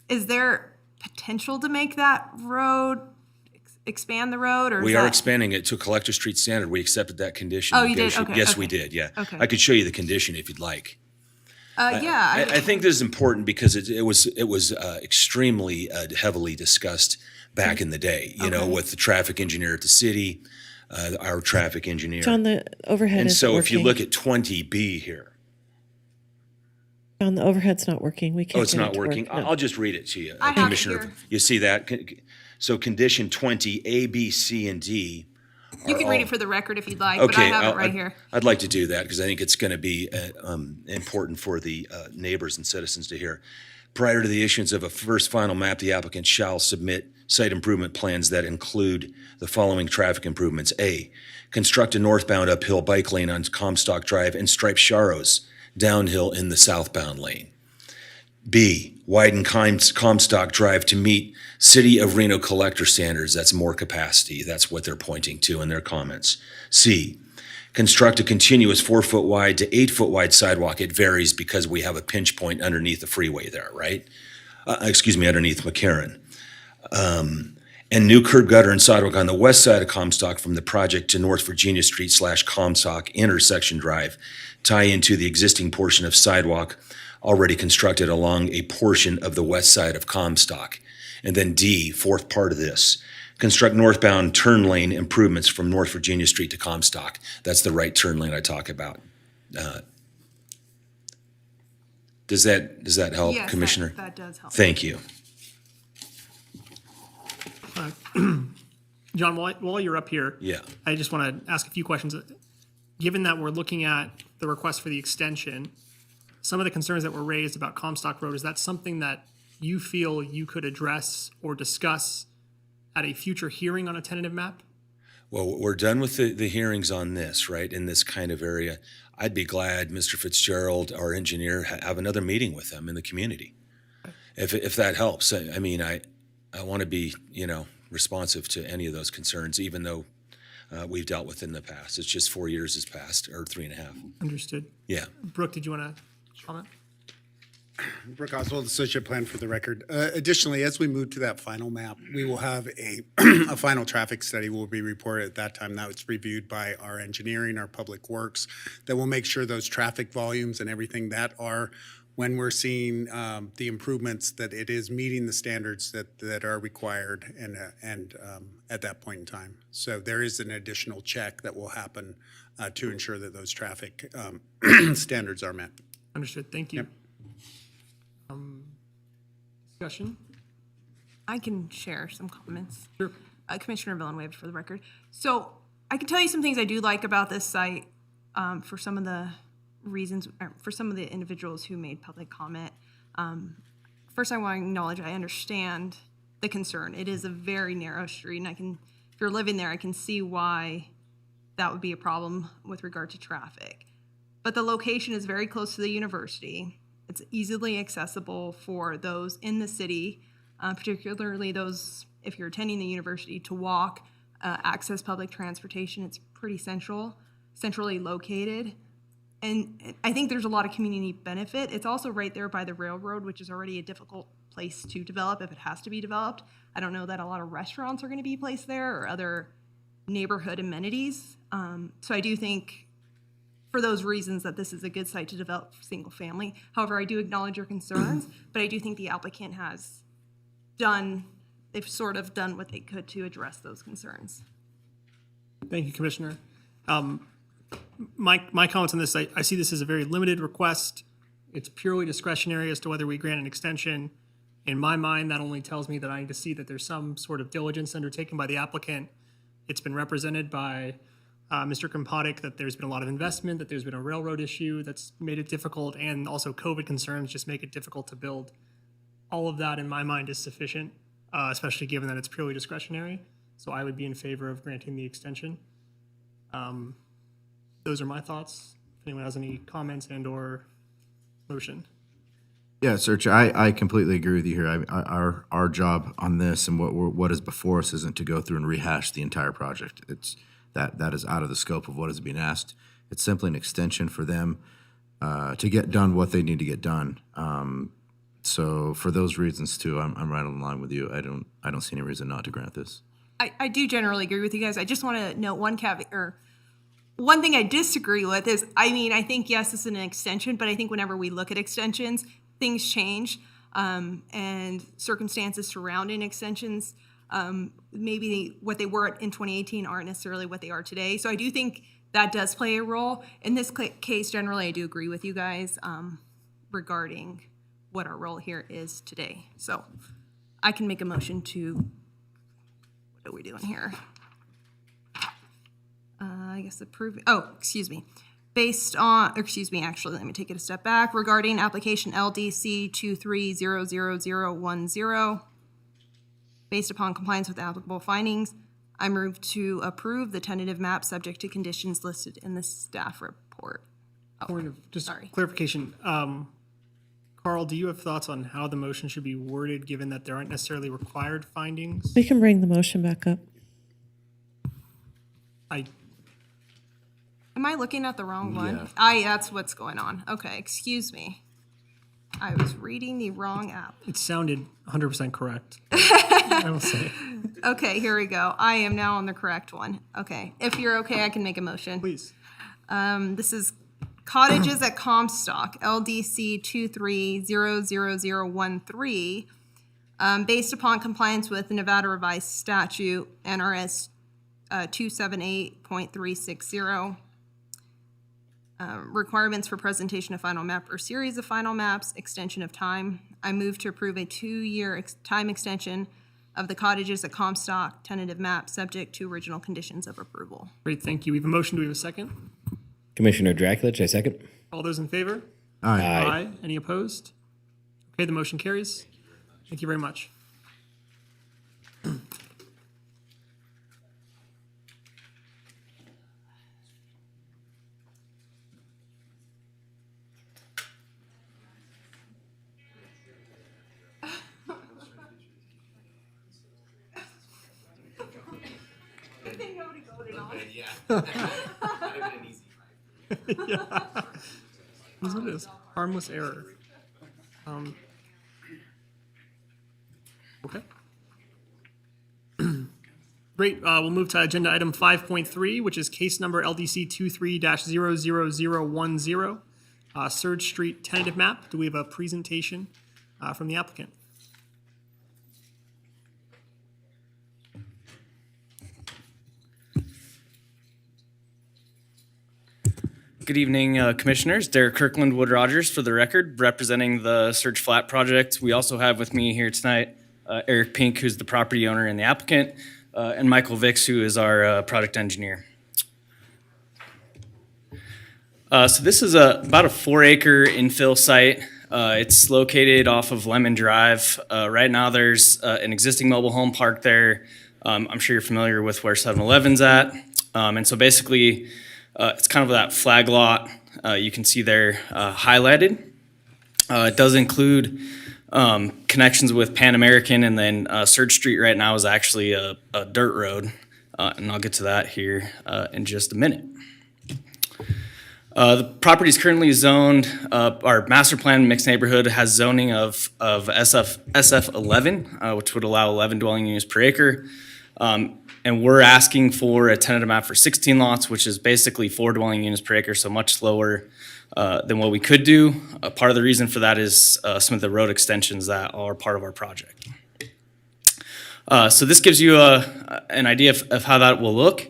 Is there potential to make that road, expand the road, or We are expanding it to Collector Street standard. We accepted that condition. Oh, you did? Okay, Yes, okay. we did, yeah. Okay. I could show you the condition if you'd like. Yeah. I think this is important because it was extremely heavily discussed back in the day, with the traffic engineer at the city, our traffic engineer. John, the overhead And is so working. if you look at 20B here, John, the overhead's not working. We can't it's get it not to working. work. No. I'll just read it to you, I have it Commissioner. here. You see that? So condition 20, A, B, C, and D. You can read it for the record if you'd like, but I have it right here. I'd like to do that because I think it's going to be important for the neighbors and citizens to hear. Prior to the issuance of a first final map, the applicant shall submit site improvement plans that include the following traffic improvements. A, construct a northbound uphill bike lane on Comstock Drive and stripe Sharrows downhill in the southbound lane. B, widen Comstock Drive to meet City of Reno collector standards. That's more capacity. That's what they're pointing to in their comments. C, construct a continuous 4-foot wide to 8-foot wide sidewalk. It varies because we have a pinch point underneath the freeway there, right? Underneath McCarran. And new curb gutter and sidewalk on the west side of Comstock from the project to North Virginia Street / Comstock intersection drive. Tie into the existing portion of sidewalk already constructed along a portion of the west side of Comstock. And then D, fourth part of this, construct northbound turn lane improvements from North Virginia Street to Comstock. That's the right turn lane I talk about. Does that help, Yes, Commissioner? that does help. Thank you. John, while you're up here, Yeah. I just want to ask a few questions. Given that we're looking at the request for the extension, some of the concerns that were raised about Comstock Road, is that something that you feel you could address or discuss at a future hearing on a tentative map? Well, we're done with the hearings on this, right, in this kind of area. I'd be glad Mr. Fitzgerald, our engineer, have another meeting with them in the community, if that helps. I mean, I want to be, responsive to any of those concerns, even though we've dealt with in the past. It's just 4 years has passed, or 3.5. Understood. Yeah. Brooke, did you want to comment? Brooke Oswald, Associate Plan for the record. Additionally, as we move to that final map, we will have a, a final traffic study will be reported at that time. That was reviewed by our engineering, our public works, that will make sure those traffic volumes and everything that are, when we're seeing the improvements, that it is meeting the standards that are required and at that point in time. So there is an additional check that will happen to ensure that those traffic standards are met. Understood. Thank you. Yep. Discussion? I can share some comments. Sure. Commissioner Villanueva for the record. So I can tell you some things I do like about this site for some of the reasons, or for some of the individuals who made public comment. First, I want to acknowledge I understand the concern. It is a very narrow street, and if you're living there, I can see why that would be a problem with regard to traffic. But the location is very close to the university. It's easily accessible for those in the city, particularly those, if you're attending the university, to walk, access public transportation. It's pretty centrally located. And I think there's a lot of community benefit. It's also right there by the railroad, which is already a difficult place to develop if it has to be developed. I don't know that a lot of restaurants are going to be placed there or other neighborhood amenities. So I do think for those reasons that this is a good site to develop single family. However, I do acknowledge your concerns, but I do think the applicant they've sort of done what they could to address those concerns. Thank you, Commissioner. My comments on this, I see this as a very limited request. It's purely discretionary as to whether we grant an extension. In my mind, that only tells me that I need to see that there's some sort of diligence undertaken by the applicant. It's been represented by Mr. Krompotic that there's been a lot of investment, that there's been a railroad issue that's made it difficult, and also COVID concerns just make it difficult to build. All of that, in my mind, is sufficient, especially given that it's purely discretionary. So I would be in favor of granting the extension. Those are my thoughts. If anyone has any comments and/or motion. Yeah, Serge, I completely agree with you here. Our job on this and what is before us isn't to go through and rehash the entire project. That is out of the scope of what is being asked. It's simply an extension for them to get done what they need to get done. So for those reasons too, I'm right on the line with you. I don't see any reason not to grant this. I do generally agree with you guys. I just want to note one caveat, or one thing I disagree with is, I think, yes, it's an extension, but I think whenever we look at extensions, things change, and circumstances surrounding extensions, maybe what they were in 2018 aren't necessarily what they are today. So I do think that does play a role. In this case, generally, I do agree with you guys regarding what our role here is today. So I can make a motion to, what are we doing here? I guess approve, actually, let me take it a step back. Regarding application LDC 2300010, based upon compliance with applicable findings, I move to approve the tentative map subject to conditions listed in the staff report. Point of just sorry. clarification. Carl, do you have thoughts on how the motion should be worded, given that there aren't necessarily required findings? We can bring the motion back up. Am I looking at the wrong one? Yeah. That's what's going on. Okay, excuse me. I was reading the wrong app. It sounded 100% correct. I will say. Okay, here we go. I am now on the correct one. Okay, if you're okay, I can make a motion. Please. This is Cottages at Comstock, LDC 2300013, based upon compliance with the Nevada Revised Statute, NRS 278.360. Requirements for presentation of final map or series of final maps, extension of time. I move to approve a 2-year time extension of the Cottages at Comstock tentative map, subject to original conditions of approval. Great, thank you. We have a motion. Do we have a second? Commissioner Draculich, I second. All those in favor? Aye. Aye. Any opposed? Okay, the motion carries. Thank you very much. Yeah. That's what it is. Harmless error. Okay. Great. We'll move to agenda item 5.3, which is case number LDC 23-00010, Surge Street tentative map. Do we have a presentation from the applicant? Good evening, Commissioners. Derek Kirkland, Wood Rogers, for the record, representing the Surge Flat project. We also have with me here tonight Eric Pink, who's the property owner and the applicant, and Michael Vicks, who is our project engineer. So this is about a 4-acre infill site. It's located off of Lemon Drive. Right now, there's an existing mobile home park there. I'm sure you're familiar with where 7-Eleven's at. And so basically, it's kind of that flag lot you can see there highlighted. It does include connections with Pan American, and then Surge Street right now is actually a dirt road, and I'll get to that here in just a minute. The property is currently zoned, our master plan mixed neighborhood has zoning of SF11, which would allow 11 dwelling units per acre. And we're asking for a tentative map for 16 lots, which is basically 4 dwelling units per acre, so much lower than what we could do. Part of the reason for that is some of the road extensions that are part of our project. So this gives you an idea of how that will look.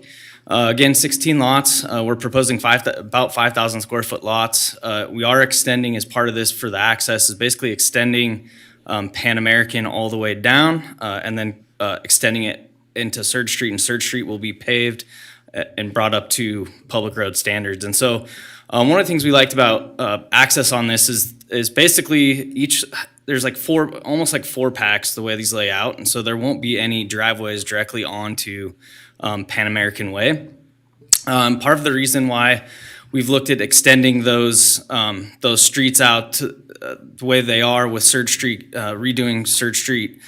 Again, 16 lots. We're proposing about 5,000 square foot lots. We are extending as part of this for the access, is basically extending Pan American all the way down and then extending it into Surge Street, and Surge Street will be paved and brought up to public road standards. And so one of the things we liked about access on this is basically there's like almost like 4 packs the way these lay out. And so there won't be any driveways directly onto Pan American Way. Part of the reason why we've looked at extending those streets out to the way they are with Surge Street, redoing Surge Street,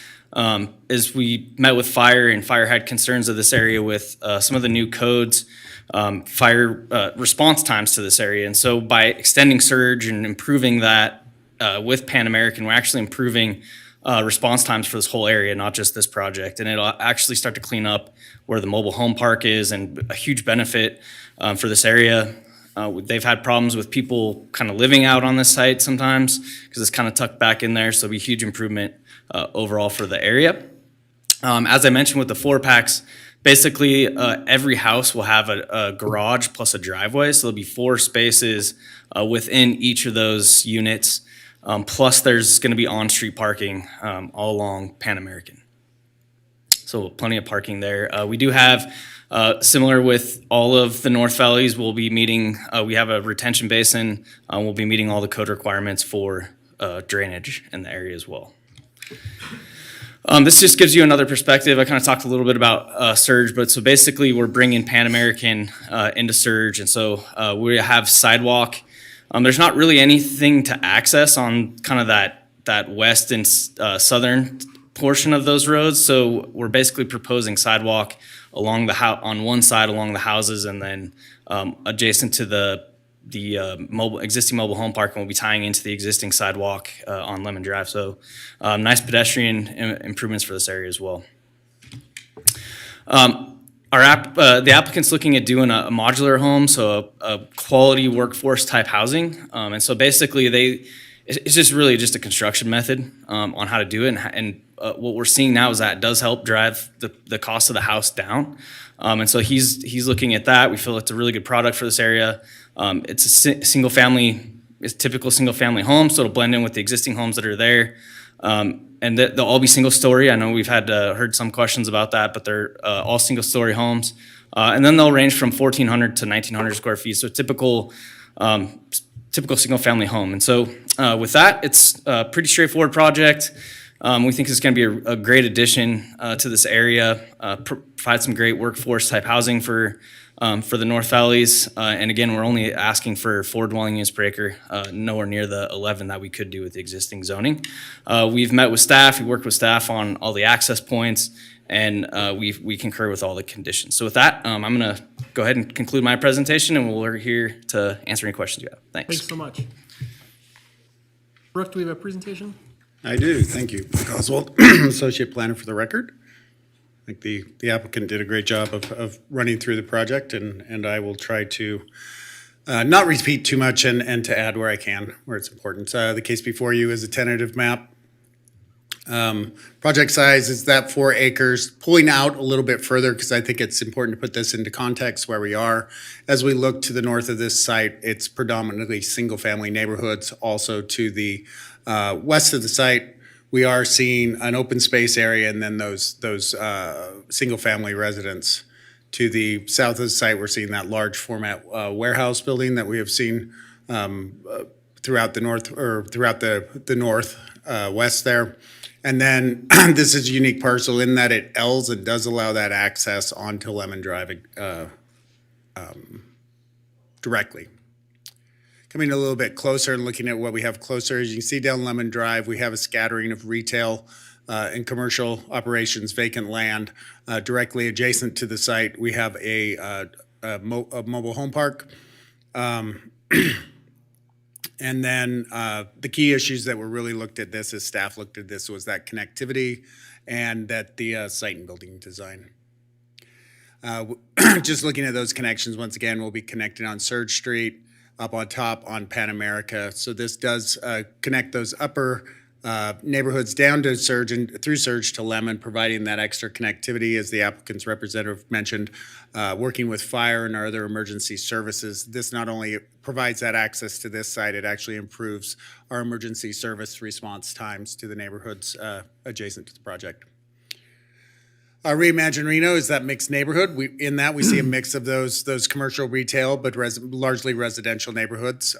is we met with fire, and fire had concerns of this area with some of the new codes, fire response times to this area. And so by extending Surge and improving that with Pan American, we're actually improving response times for this whole area, not just this project. And it'll actually start to clean up where the mobile home park is, and a huge benefit for this area. They've had problems with people kind of living out on this site sometimes because it's kind of tucked back in there. So it'll be a huge improvement overall for the area. As I mentioned with the 4 packs, basically every house will have a garage plus a driveway. So there'll be 4 spaces within each of those units. Plus there's going to be on-street parking all along Pan American. So plenty of parking there. We do have, similar with all of the North Valleys, we'll be meeting, we have a retention basin. We'll be meeting all the code requirements for drainage in the area as well. This just gives you another perspective. I kind of talked a little bit about Surge, but so basically we're bringing Pan American into Surge, and so we have sidewalk. There's not really anything to access on kind of that west and southern portion of those roads, so we're basically proposing sidewalk along on one side along the houses, and then adjacent to the existing mobile home park, and we'll be tying into the existing sidewalk on Lemon Drive. So nice pedestrian improvements for this area as well. The applicant's looking at doing a modular home, so a quality workforce type housing. And so basically it's just really just a construction method on how to do it. And what we're seeing now is that it does help drive the cost of the house down. And so he's looking at that. We feel it's a really good product for this area. It's a typical single family home, so it'll blend in with the existing homes that are there. And they'll all be single story. I know we've heard some questions about that, but they're all single story homes. And then they'll range from 1,400 to 1,900 square feet. So typical single family home. And so with that, it's a pretty straightforward project. We think it's going to be a great addition to this area, provide some great workforce type housing for the North Valleys. And again, we're only asking for 4 dwelling units per acre, nowhere near the 11 that we could do with the existing zoning. We've met with staff, we worked with staff on all the access points, and we concur with all the conditions. So with that, I'm going to go ahead and conclude my presentation, and we're here to answer any questions you have. Thanks. Thanks so much. Brooke, do we have a presentation? I do, thank you. Oswald, Associate Planner for the record. I think the applicant did a great job of running through the project, and I will try to not repeat too much and to add where I can, where it's important. The case before you is a tentative map. Project size is that 4 acres, pulling out a little bit further because I think it's important to put this into context where we are. As we look to the north of this site, it's predominantly single-family neighborhoods. Also to the west of the site, we are seeing an open space area and then those single-family residents. To the south of the site, we're seeing that large format warehouse building that we have seen throughout the north or throughout the northwest there. And then this is a unique parcel in that it L's and does allow that access onto Lemon Drive directly. Coming a little bit closer and looking at what we have closer, as you can see down Lemon Drive, we have a scattering of retail and commercial operations, vacant land. Directly adjacent to the site, we have a mobile home park. And then the key issues that were really looked at this, as staff looked at this, was that connectivity and that the site and building design. Just looking at those connections, once again, we'll be connecting on Surge Street, up on top on Pan America. So this does connect those upper neighborhoods down to Surge and through Surge to Lemon, providing that extra connectivity, as the applicant's representative mentioned, working with fire and our other emergency services. This not only provides that access to this site, it actually improves our emergency service response times to the neighborhoods adjacent to the project. Reimagine Reno is that mixed neighborhood. In that we see a mix of those commercial retail, but largely residential neighborhoods.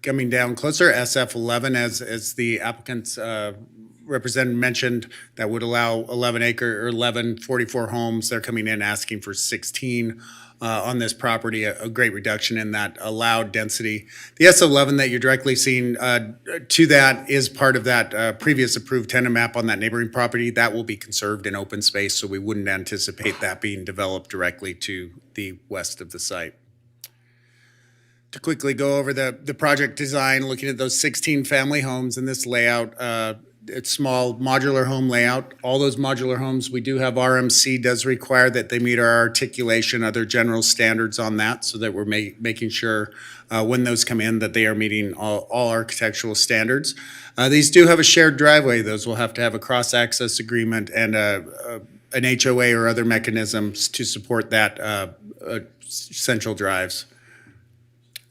Coming down closer, SF11, as the applicant's representative mentioned, that would allow 44 homes. They're coming in asking for 16 on this property, a great reduction in that allowed density. The S11 that you're directly seeing to that is part of that previous approved tenant map on that neighboring property. That will be conserved in open space, so we wouldn't anticipate that being developed directly to the west of the site. To quickly go over the project design, looking at those 16 family homes in this layout, it's small modular home layout. All those modular homes, we do have RMC does require that they meet our articulation, other general standards on that, so that we're making sure when those come in that they are meeting all architectural standards. These do have a shared driveway. Those will have to have a cross-access agreement and an HOA or other mechanisms to support that central drives.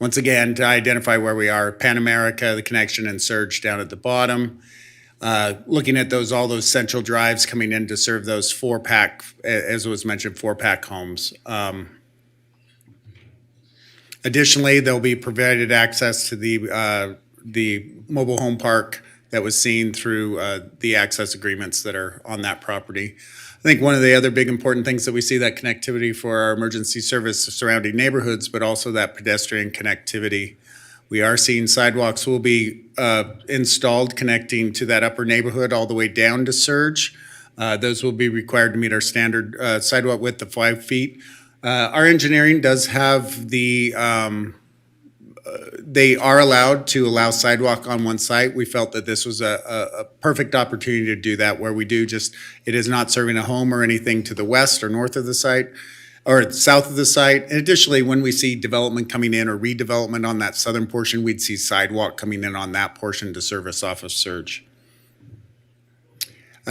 Once again, to identify where we are, Pan America, the connection and Surge down at the bottom. Looking at all those central drives coming in to serve those 4-pack, as was mentioned, 4-pack homes. Additionally, there'll be provided access to the mobile home park that was seen through the access agreements that are on that property. I think one of the other big important things that we see, that connectivity for our emergency service surrounding neighborhoods, but also that pedestrian connectivity. We are seeing sidewalks will be installed connecting to that upper neighborhood all the way down to Surge. Those will be required to meet our standard sidewalk width of 5 feet. Our engineering does have they are allowed to allow sidewalk on one site. We felt that this was a perfect opportunity to do that, where we do it is not serving a home or anything to the west or north of the site, or south of the site. And additionally, when we see development coming in or redevelopment on that southern portion, we'd see sidewalk coming in on that portion to service off of Surge.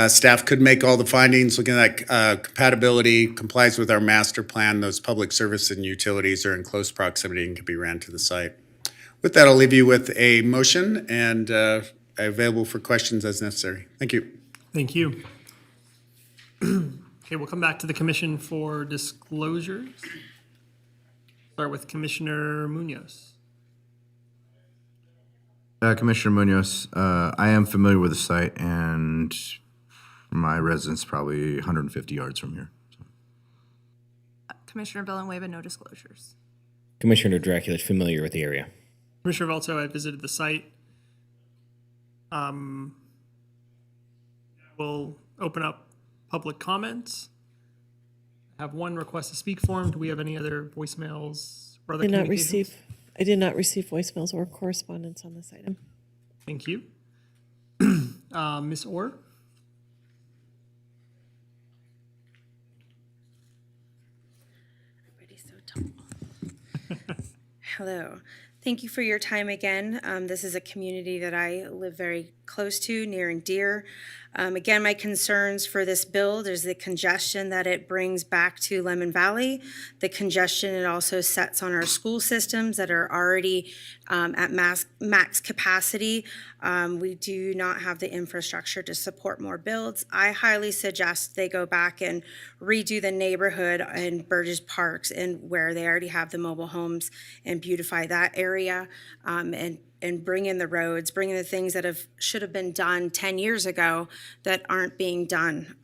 Staff could make all the findings, looking at compatibility, complies with our master plan. Those public service and utilities are in close proximity and can be ran to the site. With that, I'll leave you with a motion and available for questions as necessary. Thank you. Thank you. Okay, we'll come back to the commission for disclosures. Start with Commissioner Munoz. Commissioner Munoz, I am familiar with the site, and my residence probably 150 yards from here. Commissioner Villanueva, no disclosures. Commissioner Dracula is familiar with the area. Commissioner Velto, I visited the site. We'll open up public comments. I have one request to speak form. Do we have any other voicemails or other communications? I did not receive voicemails or correspondence on this item. Thank you. Ms. Orr? Everybody's so tall. Hello. Thank you for your time again. This is a community that I live very close to, near and dear. Again, my concerns for this build is the congestion that it brings back to Lemon Valley, the congestion it also sets on our school systems that are already at max capacity. We do not have the infrastructure to support more builds. I highly suggest they go back and redo the neighborhood in Burgess Parks and where they already have the mobile homes and beautify that area, and bring in the roads, bring in the things that should have been done 10 years ago that aren't being done.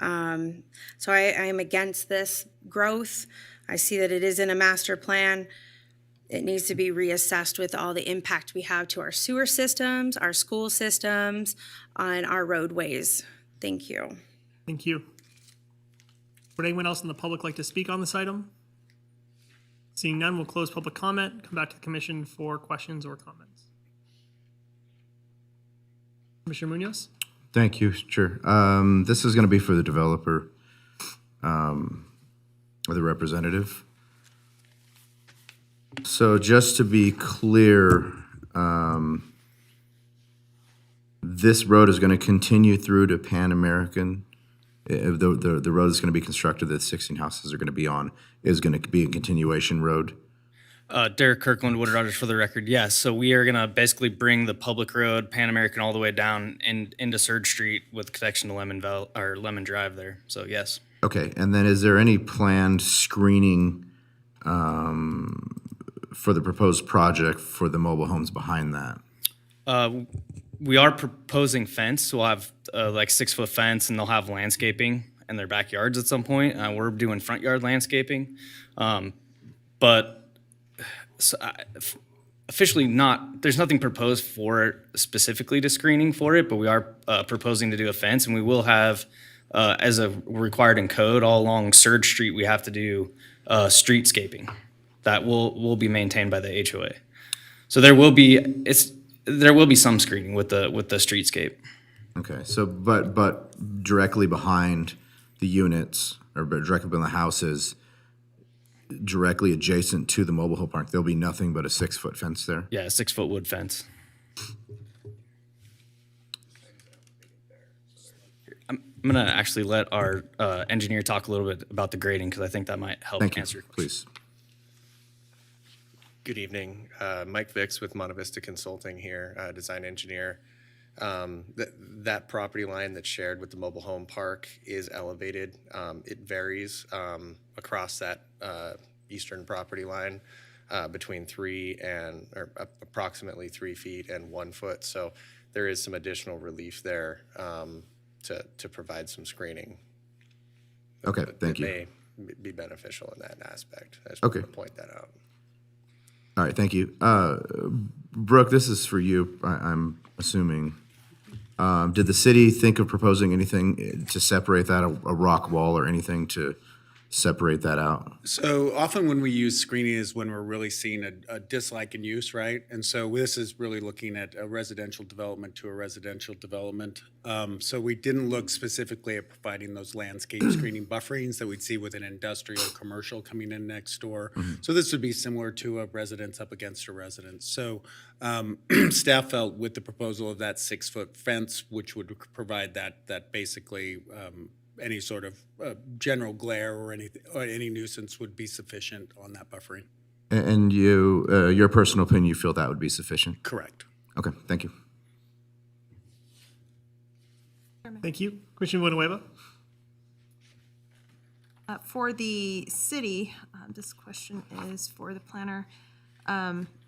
So I am against this growth. I see that it is in a master plan. It needs to be reassessed with all the impact we have to our sewer systems, our school systems, and our roadways. Thank you. Thank you. Would anyone else in the public like to speak on this item? Seeing none, we'll close public comment, come back to the commission for questions or comments. Commissioner Munoz? Thank you, sure. This is going to be for the developer or the representative. So just to be clear, this road is going to continue through to Pan American. The road is going to be constructed that 16 houses are going to be on is going to be a continuation road. Derek Kirkland, Woodard Rogers for the record. Yes, so we are gonna basically bring the public road, Pan American, all the way down into Surge Street with connection to Lemon Drive there. So yes. Okay, and then is there any planned screening for the proposed project for the mobile homes behind that? We are proposing fence, so we'll have like 6-foot fence, and they'll have landscaping in their backyards at some point. We're doing front yard landscaping, but officially not. There's nothing proposed for it specifically to screening for it, but we are proposing to do a fence, and we will have, as a required in code, all along Surge Street, we have to do streetscaping that will be maintained by the HOA. So there will be some screening with the streetscape. Okay, so but directly behind the units or directly behind the houses, directly adjacent to the mobile home park, there'll be nothing but a 6-foot fence there? Yeah, a 6-foot wood fence. I'm gonna actually let our engineer talk a little bit about the grading because I think that might help answer your question. Please. Good evening. Mike Vicks with Monte Vista Consulting here, design engineer. That property line that's shared with the mobile home park is elevated. It varies across that eastern property line between approximately 3 feet and 1 foot. So there is some additional relief there to provide some screening. Okay, thank you. It may be beneficial in that aspect. I just Okay. want to point that out. All right, thank you. Brooke, this is for you, I'm assuming. Did the city think of proposing anything to separate that, a rock wall or anything to separate that out? So often when we use screening is when we're really seeing a dislike in use, right? And so this is really looking at a residential development to a residential development. So we didn't look specifically at providing those landscape screening bufferings that we'd see with an industrial commercial coming in next door. So this would be similar to a residence up against a residence. So staff felt with the proposal of that 6-foot fence, which would provide that basically any sort of general glare or any nuisance would be sufficient on that buffering. And you, your personal opinion, you feel that would be sufficient? Correct. Okay, thank you. Thank you. Commissioner Villanueva? For the city, this question is for the planner.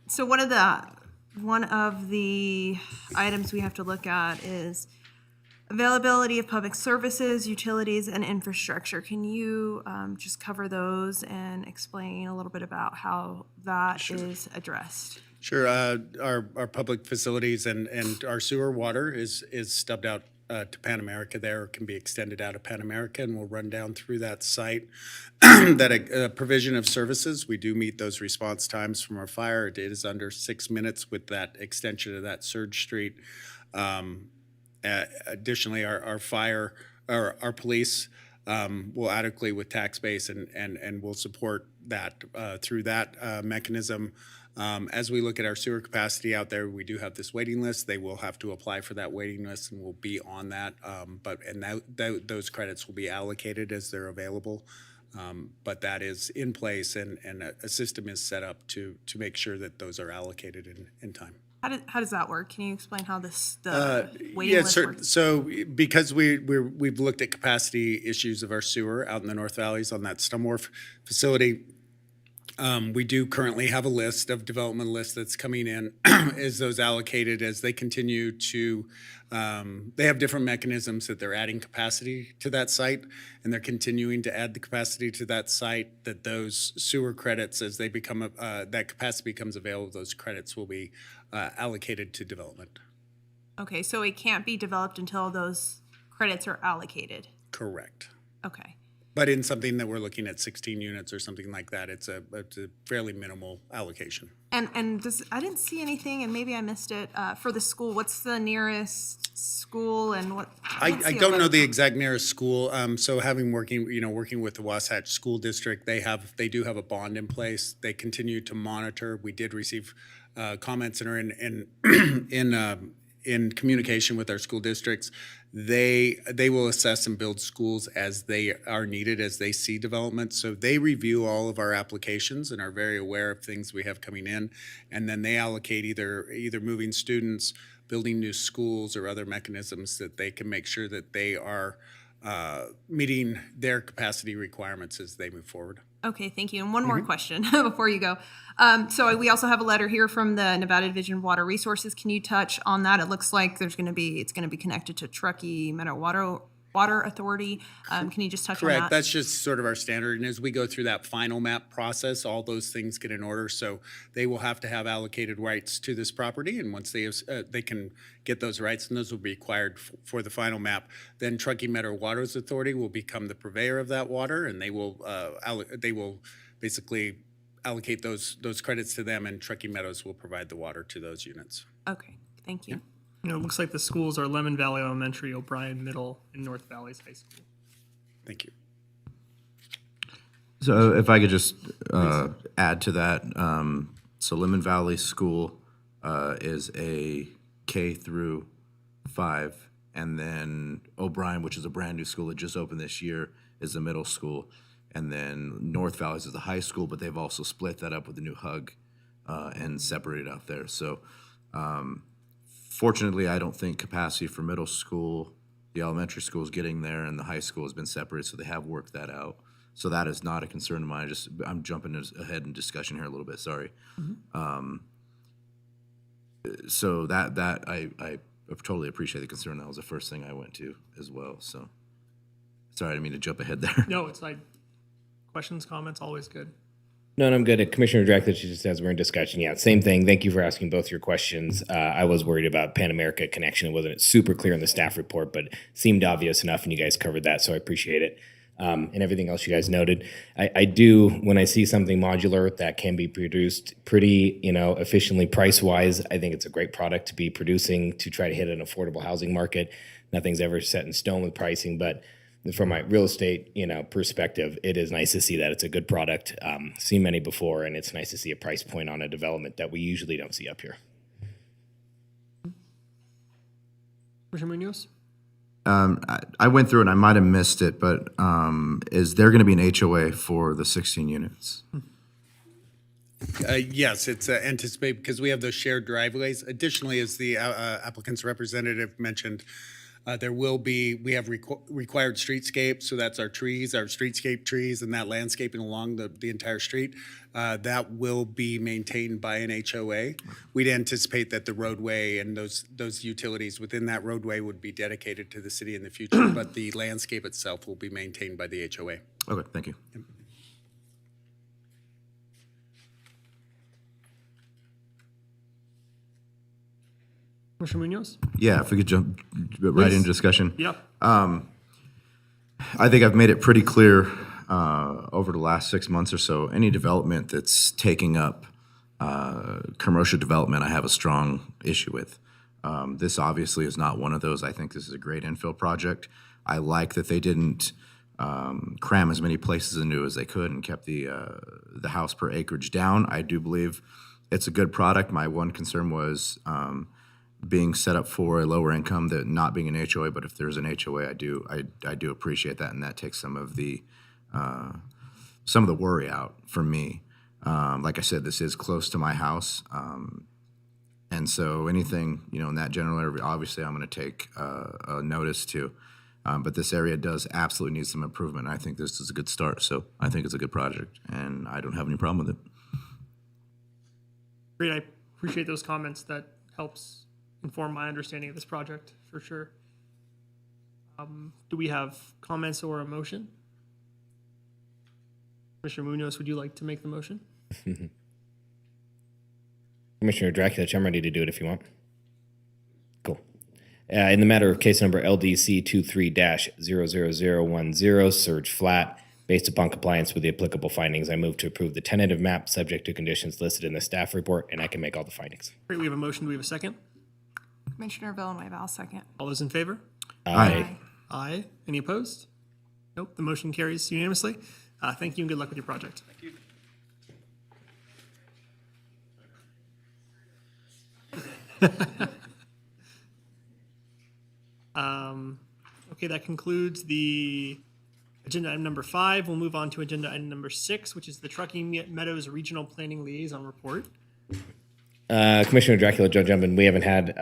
So one of the items we have to look at is availability of public services, utilities, and infrastructure. Can you just cover those and explain a little bit about how that is addressed? Sure. Our public facilities and our sewer water is stubbed out to Pan America there, can be extended out of Pan America, and we'll run down through that site. That provision of services, we do meet those response times from our fire. It is under 6 minutes with that extension of that Surge Street. Additionally, our fire, our police will adequately with tax base and will support that through that mechanism. As we look at our sewer capacity out there, we do have this waiting list. They will have to apply for that waiting list and will be on that. Those credits will be allocated as they're available. But that is in place and a system is set up to make sure that those are allocated in time. How does that work? Can you explain how the waiting Yeah, list sir. works? So because we've looked at capacity issues of our sewer out in the North Valleys on that Stum Wharf facility, we do currently have a list of development lists that's coming in as those allocated as they continue to, they have different mechanisms that they're adding capacity to that site and they're continuing to add the capacity to that site, that those sewer credits as they become, that capacity becomes available, those credits will be allocated to development. Okay, so it can't be developed until those credits are allocated. Correct. Okay. But in something that we're looking at 16 units or something like that, it's a fairly minimal allocation. And I didn't see anything, and maybe I missed it, for the school. What's the nearest school and what? I don't know the exact nearest school. So having working with the Wasatch School District, they do have a bond in place. They continue to monitor. We did receive comments and are in communication with our school districts. They will assess and build schools as they are needed, as they see development. So they review all of our applications and are very aware of things we have coming in. And then they allocate either moving students, building new schools, or other mechanisms that they can make sure that they are meeting their capacity requirements as they move forward. Okay, thank you. And one more question before you go. So we also have a letter here from the Nevada Division of Water Resources. Can you touch on that? It looks like it's going to be connected to Truckee Meadow Water Authority. Can you just touch on that? Correct. That's just sort of our standard. And as we go through that final map process, all those things get in order. So they will have to have allocated rights to this property. And once they can get those rights, and those will be required for the final map, then Truckee Meadow Water Authority will become the purveyor of that water, and they will basically allocate those credits to them, and Truckee Meadows will provide the water to those units. Okay, thank you. It looks like the schools are Lemon Valley Elementary, O'Brien Middle, and North Valleys High School. Thank you. So if I could just add to that, so Lemon Valley School is a K through 5, and then O'Brien, which is a brand new school that just opened this year, is the middle school, and then North Valleys is the high school, but they've also split that up with a new hug and separated out there. So fortunately, I don't think capacity for middle school, the elementary school is getting there, and the high school has been separated, so they have worked that out. So that is not a concern of mine. I'm jumping ahead in discussion here a little bit. Sorry. So that I totally appreciate the concern. That was the first thing I went to as well. So sorry, I didn't mean to jump ahead there. No, it's like questions, comments, always good. No, I'm good. Commissioner Dracula just says we're in discussion. Yeah, same thing. Thank you for asking both your questions. I was worried about Pan America connection. It wasn't super clear in the staff report, but seemed obvious enough, and you guys covered that, so I appreciate it. And everything else you guys noted. I do, when I see something modular that can be produced pretty, efficiently price-wise, I think it's a great product to be producing to try to hit an affordable housing market. Nothing's ever set in stone with pricing, but from my real estate, perspective, it is nice to see that it's a good product. Seen many before, and it's nice to see a price point on a development that we usually don't see up here. Commissioner Munoz? I went through it, and I might have missed it, but is there going to be an HOA for the 16 units? Yes, it's anticipated because we have those shared driveways. Additionally, as the applicant's representative mentioned, we have required streetscape, so that's our trees, our streetscape trees, and that landscaping along the entire street. That will be maintained by an HOA. We'd anticipate that the roadway and those utilities within that roadway would be dedicated to the city in the future, but the landscape itself will be maintained by the HOA. Okay, thank you. Commissioner Munoz? Yeah, if we could jump right into discussion. Yep. I think I've made it pretty clear over the last 6 months or so, any development that's taking up commercial development, I have a strong issue with. This obviously is not one of those. I think this is a great infill project. I like that they didn't cram as many places into as they could and kept the house per acreage down. I do believe it's a good product. My one concern was being set up for a lower income, that not being an HOA, but if there's an HOA, I do appreciate that, and that takes some of the worry out from me. Like I said, this is close to my house, and so anything in that general area, obviously, I'm going to take a notice to. But this area does absolutely need some improvement. I think this is a good start, so I think it's a good project, and I don't have any problem with it. Great, I appreciate those comments. That helps inform my understanding of this project, for sure. Do we have comments or a motion? Commissioner Munoz, would you like to make the motion? Commissioner Draculich, I'm ready to do it if you want. Cool. In the matter of case number LDC 23-00010, Surge Flat, based upon compliance with the applicable findings, I move to approve the tentative map subject to conditions listed in the staff report, and I can make all the findings. Great, we have a motion. Do we have a second? Commissioner Villanueva, I'll second. All those in favor? Aye. Aye. Any opposed? Nope, the motion carries unanimously. Thank you and good luck with your project. Thank you. Okay, that concludes the agenda item number 5. We'll move on to agenda item number 6, which is the Truckee Meadows Regional Planning Liaison Report. Commissioner Dracula, Joe Jumpin, we haven't had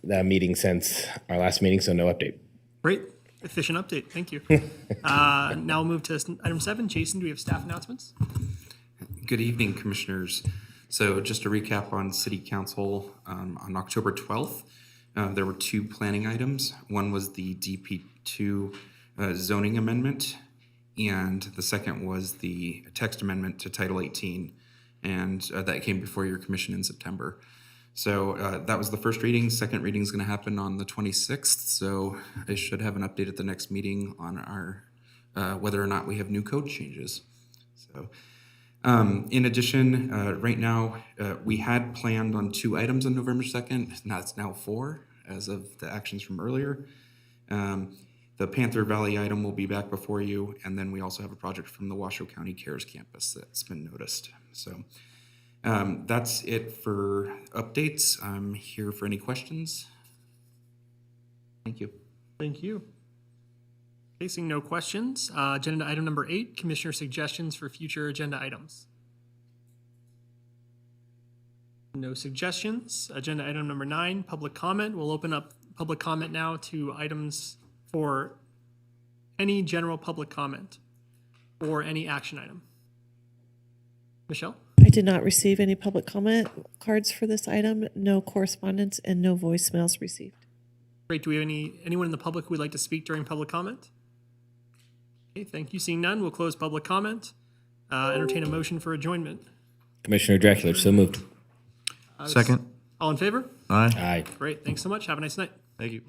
that meeting since our last meeting, so no update. Great, efficient update. Thank you. Now we'll move to item 7. Jason, do we have staff announcements? Good evening, commissioners. So just to recap on City Council, on October 12th, there were 2 planning items. One was the DP2 zoning amendment, and the second was the text amendment to Title 18, and that came before your commission in September. So that was the first reading. Second reading is going to happen on the 26th, so I should have an update at the next meeting on our whether or not we have new code changes. So. In addition, right now, we had planned on 2 items on November 2nd. Now it's now 4 as of the actions from earlier. The Panther Valley item will be back before you, and then we also have a project from the Washoe County Cares Campus that's been noticed. So that's it for updates. I'm here for any questions. Thank you. Thank you. Facing no questions, agenda item number 8, commissioner suggestions for future agenda items. No suggestions. Agenda item number 9, public comment. We'll open up public comment now to items for any general public comment or any action item. Michelle? I did not receive any public comment cards for this item, no correspondence, and no voicemails received. Great. Do we have anyone in the public who would like to speak during public comment? Okay, thank you. Seeing none, we'll close public comment. Entertain a motion for adjournment. Commissioner Dracula, so moved. Second. All in favor? Aye. Aye. Great. Thanks so much. Have a nice night. Thank you.